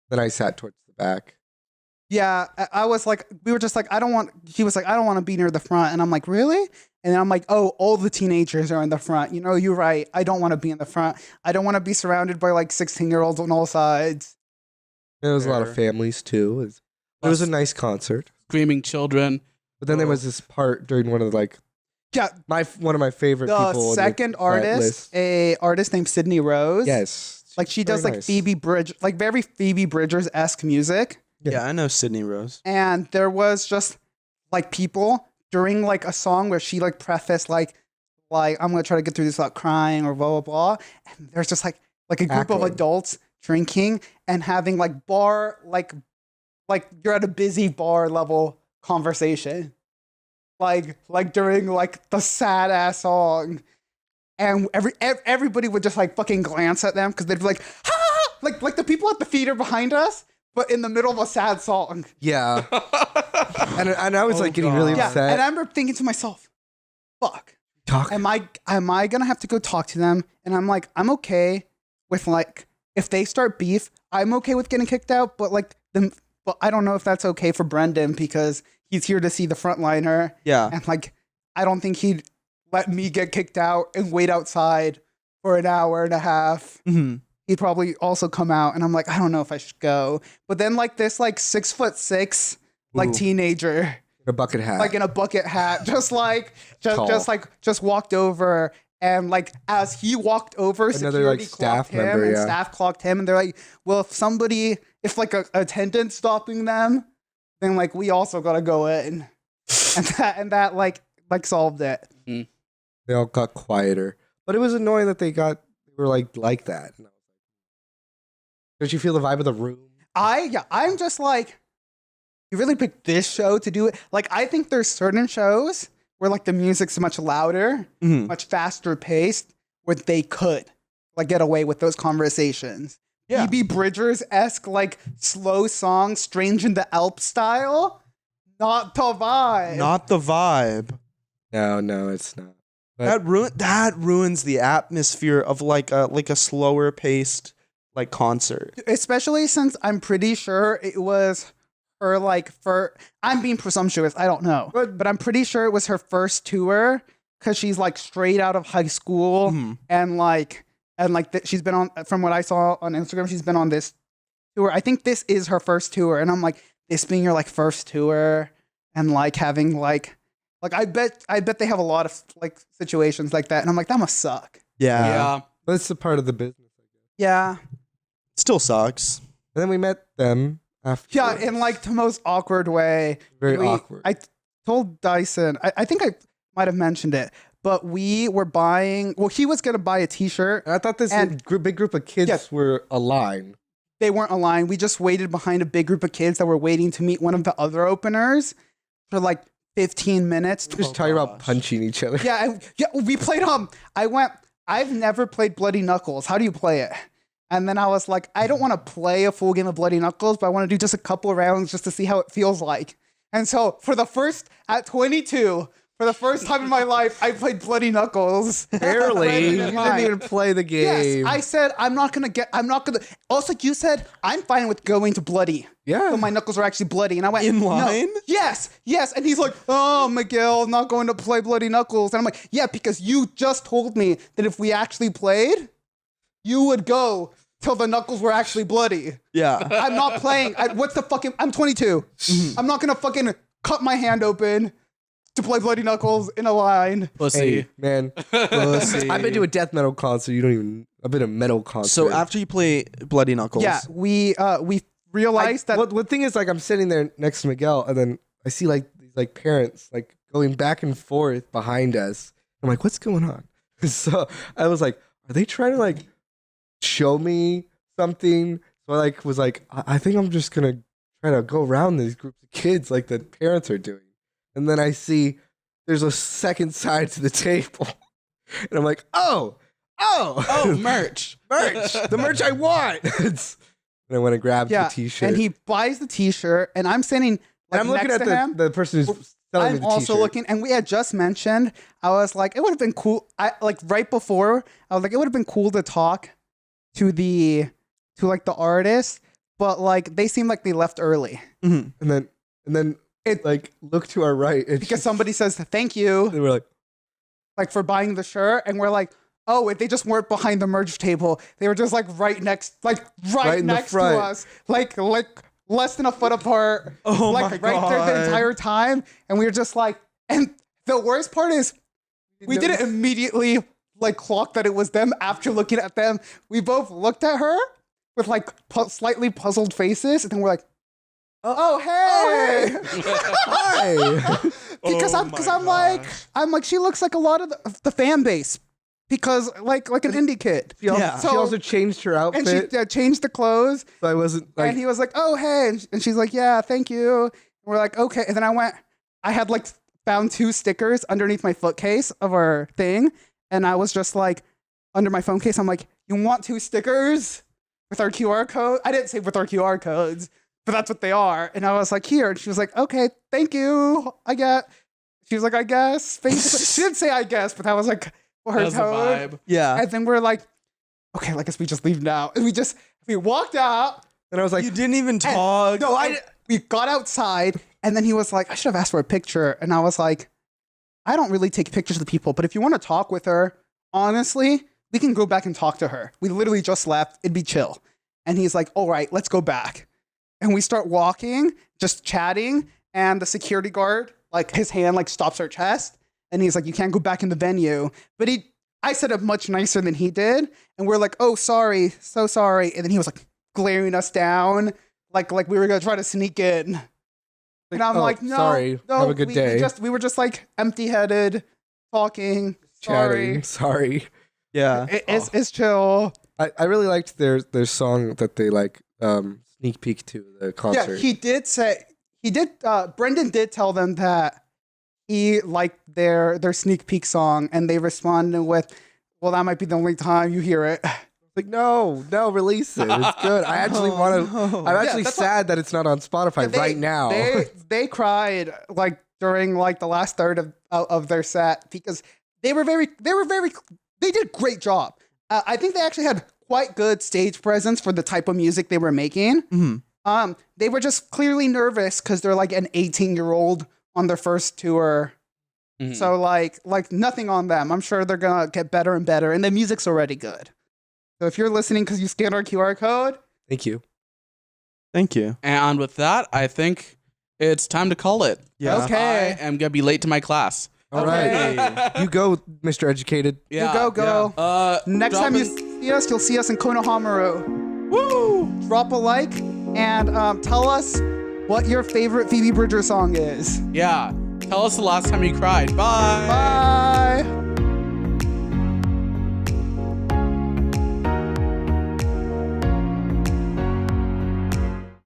A: Then I sat towards the back.
C: Yeah, I was like, we were just like, he was like, I don't want to be near the front. And I'm like, really? And then I'm like, oh, all the teenagers are in the front. You know, you're right. I don't want to be in the front. I don't want to be surrounded by like 16-year-olds on all sides.
A: There was a lot of
D: Fair.
A: families too. It was a nice concert.
B: Screaming children.
A: But then there was this part during one of the
C: Yeah,
A: one of my favorite people.
C: the
A: in
C: second
A: set
C: artist,
A: list.
C: a artist named Sydney Rose.
A: Yes.
C: Like she
A: Very
C: does like
A: nice.
C: Phoebe Bridge, like very Phoebe Bridgers-esque music.
D: Yeah, I know Sydney Rose.
C: And there was just like people during like a song where she like prefaced like I'm gonna try to get through this without crying or blah blah blah. And there's just like a group of
A: Cackling.
C: adults drinking and having like bar like you're at a busy bar level conversation. Like during like the sad ass song. And everybody would just like fucking glance at them because they'd be like, ha! Like the people at the theater behind us, but in the middle of a sad song.
A: Yeah. and I was like getting really
C: Yeah,
A: upset.
C: and I remember thinking to myself, "Fuck,
A: Talk.
C: am I gonna have to go talk to them?" And I'm like, I'm okay with like if they start beef, I'm okay with getting kicked out. But like but I don't know if that's okay for Brendan because he's here to see the frontliner,
D: Yeah.
C: and like I don't think he'd let me get kicked out and wait outside for an hour and a half.
D: Mhm.
C: He'd probably also come out, and I'm like, I don't know if I should go. But then like this like 6'6" like
A: Ooh.
C: teenager.
A: A bucket hat.
C: Like in a bucket hat, just
A: Tall.
C: walked over, and like as he walked over,
A: Another, like,
C: security
A: staff
C: clocked him,
A: member,
C: and
A: yeah.
C: staff clocked him, and they're like, well, if like a attendant stopping them, then like we also gotta go in, and that like solved it.
A: They all got quieter. But it was annoying that they were like that. And I was like, don't you feel the vibe of the room?
C: I'm just like, he really picked this show to do it. Like, I think there's certain shows where like the music's much louder, much faster paced, where they could like get away with those conversations.
D: Yeah.
C: E.B. Bridgers-esque like slow song, Strange in the Alps style, not the vibe.
D: Not the vibe.
A: No, it's not. But
D: That ruins the atmosphere of like a slower paced like concert.
C: Especially since I'm pretty sure it was her I'm being presumptuous, I don't know. But I'm pretty sure it was her first tour because she's like straight out of high school and she's been on, from what I saw on Instagram, she's been on this tour. I think this is her first tour, and I'm like, this being your like first tour and like having like I bet they have a lot of like situations like that, and I'm like, that must suck.
B: Yeah.
A: but it's a part of the business, I guess.
C: Yeah.
D: Still sucks.
A: And then we met them after.
C: Yeah, in like the most awkward way.
A: Very awkward.
C: I told Dyson, I think I might have mentioned it, but we were buying, well, he was going to buy a t-shirt.
A: And I thought this big group of kids were aligned.
C: They weren't aligned. We just waited behind a big group of kids that were waiting to meet one of the other openers for like 15 minutes.
A: Just talking about punching each other.
C: Yeah, we played, I've never played Bloody Knuckles. How do you play it? And then I was like, I don't want to play a full game of Bloody Knuckles, but I want to do just a couple of rounds just to see how it feels like. And so at 22, for the first time in my life, I played Bloody Knuckles.
A: Barely. You didn't even play the game.
C: Yes, I said, also you said, I'm fine with going to Bloody.
A: Yeah.
C: So my knuckles are actually bloody. And I went,
D: In
C: no.
D: line?
C: Yes. And he's like, oh, Miguel, not going to play Bloody Knuckles. And I'm like, yeah, because you just told me that if we actually played, you would go till the knuckles were actually bloody.
D: Yeah.
C: I'm not playing. I'm 22. I'm not going to fucking cut my hand open to play Bloody Knuckles in a line.
B: Pussy.
A: Hey, man.
D: Pussy.
A: I've been to a death metal concert. I've been to a metal concert.
D: So after you play Bloody Knuckles.
C: Yeah, we realized that.
A: Well, the thing is, like, I'm sitting there next to Miguel, and then I see like these like parents like going back and forth behind us. I'm like, what's going on? So I was like, are they trying to like show me something? So I like was like, I think I'm just gonna try to go around these groups of kids like the parents are doing. And then I see there's a second side to the table, and I'm like, oh,
B: merch.
A: the merch I want. And I went and grabbed the t-shirt.
C: And he buys the t-shirt, and I'm standing
A: And I'm looking
C: next
A: at
C: to him.
A: the person who's selling me
C: I'm
A: the
C: also
A: t-shirt.
C: looking, and we had just mentioned, I was like, it would have been cool. Right before, I was like, it would have been cool to talk to the artist, but like they seemed like they left early.
A: And then it like looked to our right
C: Because somebody says thank you,
A: they were like
C: for buying the shirt, and we're like, oh, they just weren't behind the merch table. They were just like right next
A: in the
C: to
A: front.
C: us, like less than a foot apart.
D: Oh
C: like
D: my
C: right there the
D: God.
C: entire time, and we were just like, and the worst part is, we didn't immediately like clock that it was them after looking at them. We both looked at her with like slightly puzzled faces, and then we're like, oh hey.
A: hi.
C: Because I'm like, she looks like a lot of the fan base, because like an indie kid.
A: She also,
D: Yeah.
A: she also changed her
C: And
A: outfit.
C: she changed the clothes,
A: So I wasn't like
C: and he was like, oh hey, and she's like, yeah, thank you. And we're like, okay. And then I had like found 2 stickers underneath my foot case of our thing, and I was just like, under my phone case, I'm like, you want 2 stickers with our QR code? I didn't say with our QR codes, but that's what they are. And I was like, here. And she was like, okay, thank you. She was like, I guess. She didn't say I guess, but that was like her
B: That was the
C: tone.
B: vibe.
D: Yeah.
C: And then we're like, okay, I guess we just leave now. And we walked out.
A: and I was like
D: You didn't even talk.
C: No, we got outside, and then he was like, I should have asked for a picture. And I was like, I don't really take pictures of people, but if you want to talk with her, honestly, we can go back and talk to her. We literally just left. It'd be chill. And he's like, all right, let's go back. And we start walking, just chatting, and the security guard, like his hand like stops our chest, and he's like, you can't go back in the venue. But I said it much nicer than he did, and we're like, oh, sorry, so sorry. And then he was like glaring us down, like we were gonna try to sneak in. And I'm
A: oh,
C: like, no,
A: sorry.
C: no,
A: Have a good day.
C: We were just like empty-headed, talking,
A: chatting. Sorry.
D: Yeah.
C: It's chill.
A: I really liked their song that they like sneak peek to the concert.
C: Yeah, he did say he did. Brendan did tell them that he liked their sneak peek song, and they responded with, "Well, that might be the only time you hear it."
A: Like, no, release it. It's good. I actually want to.
D: no.
A: I'm actually sad that it's not on Spotify right now.
C: They cried like during like the last third of their set because they did a great job. I think they actually had quite good stage presence for the type of music they were making.
D: Mhm.
C: They were just clearly nervous because they're like an 18-year-old on their first tour.
B: Mhm.
C: So like nothing on them. I'm sure they're gonna get better and better, and the music's already good. So if you're listening because you scanned our QR code,
A: Thank you.
D: Thank you.
B: And with that, I think it's time to call it.
D: Yeah.
C: Okay.
B: I am gonna be late to my class.
A: All right,
D: Hey.
A: you go, Mr. Educated.
B: Yeah.
C: go. Next time you see us, you'll see us in Konohamaru.
B: Woo!
C: Drop a like and tell us what your favorite Phoebe Bridgers song is.
B: Yeah. Tell us the last time you cried. Bye.
C: Bye.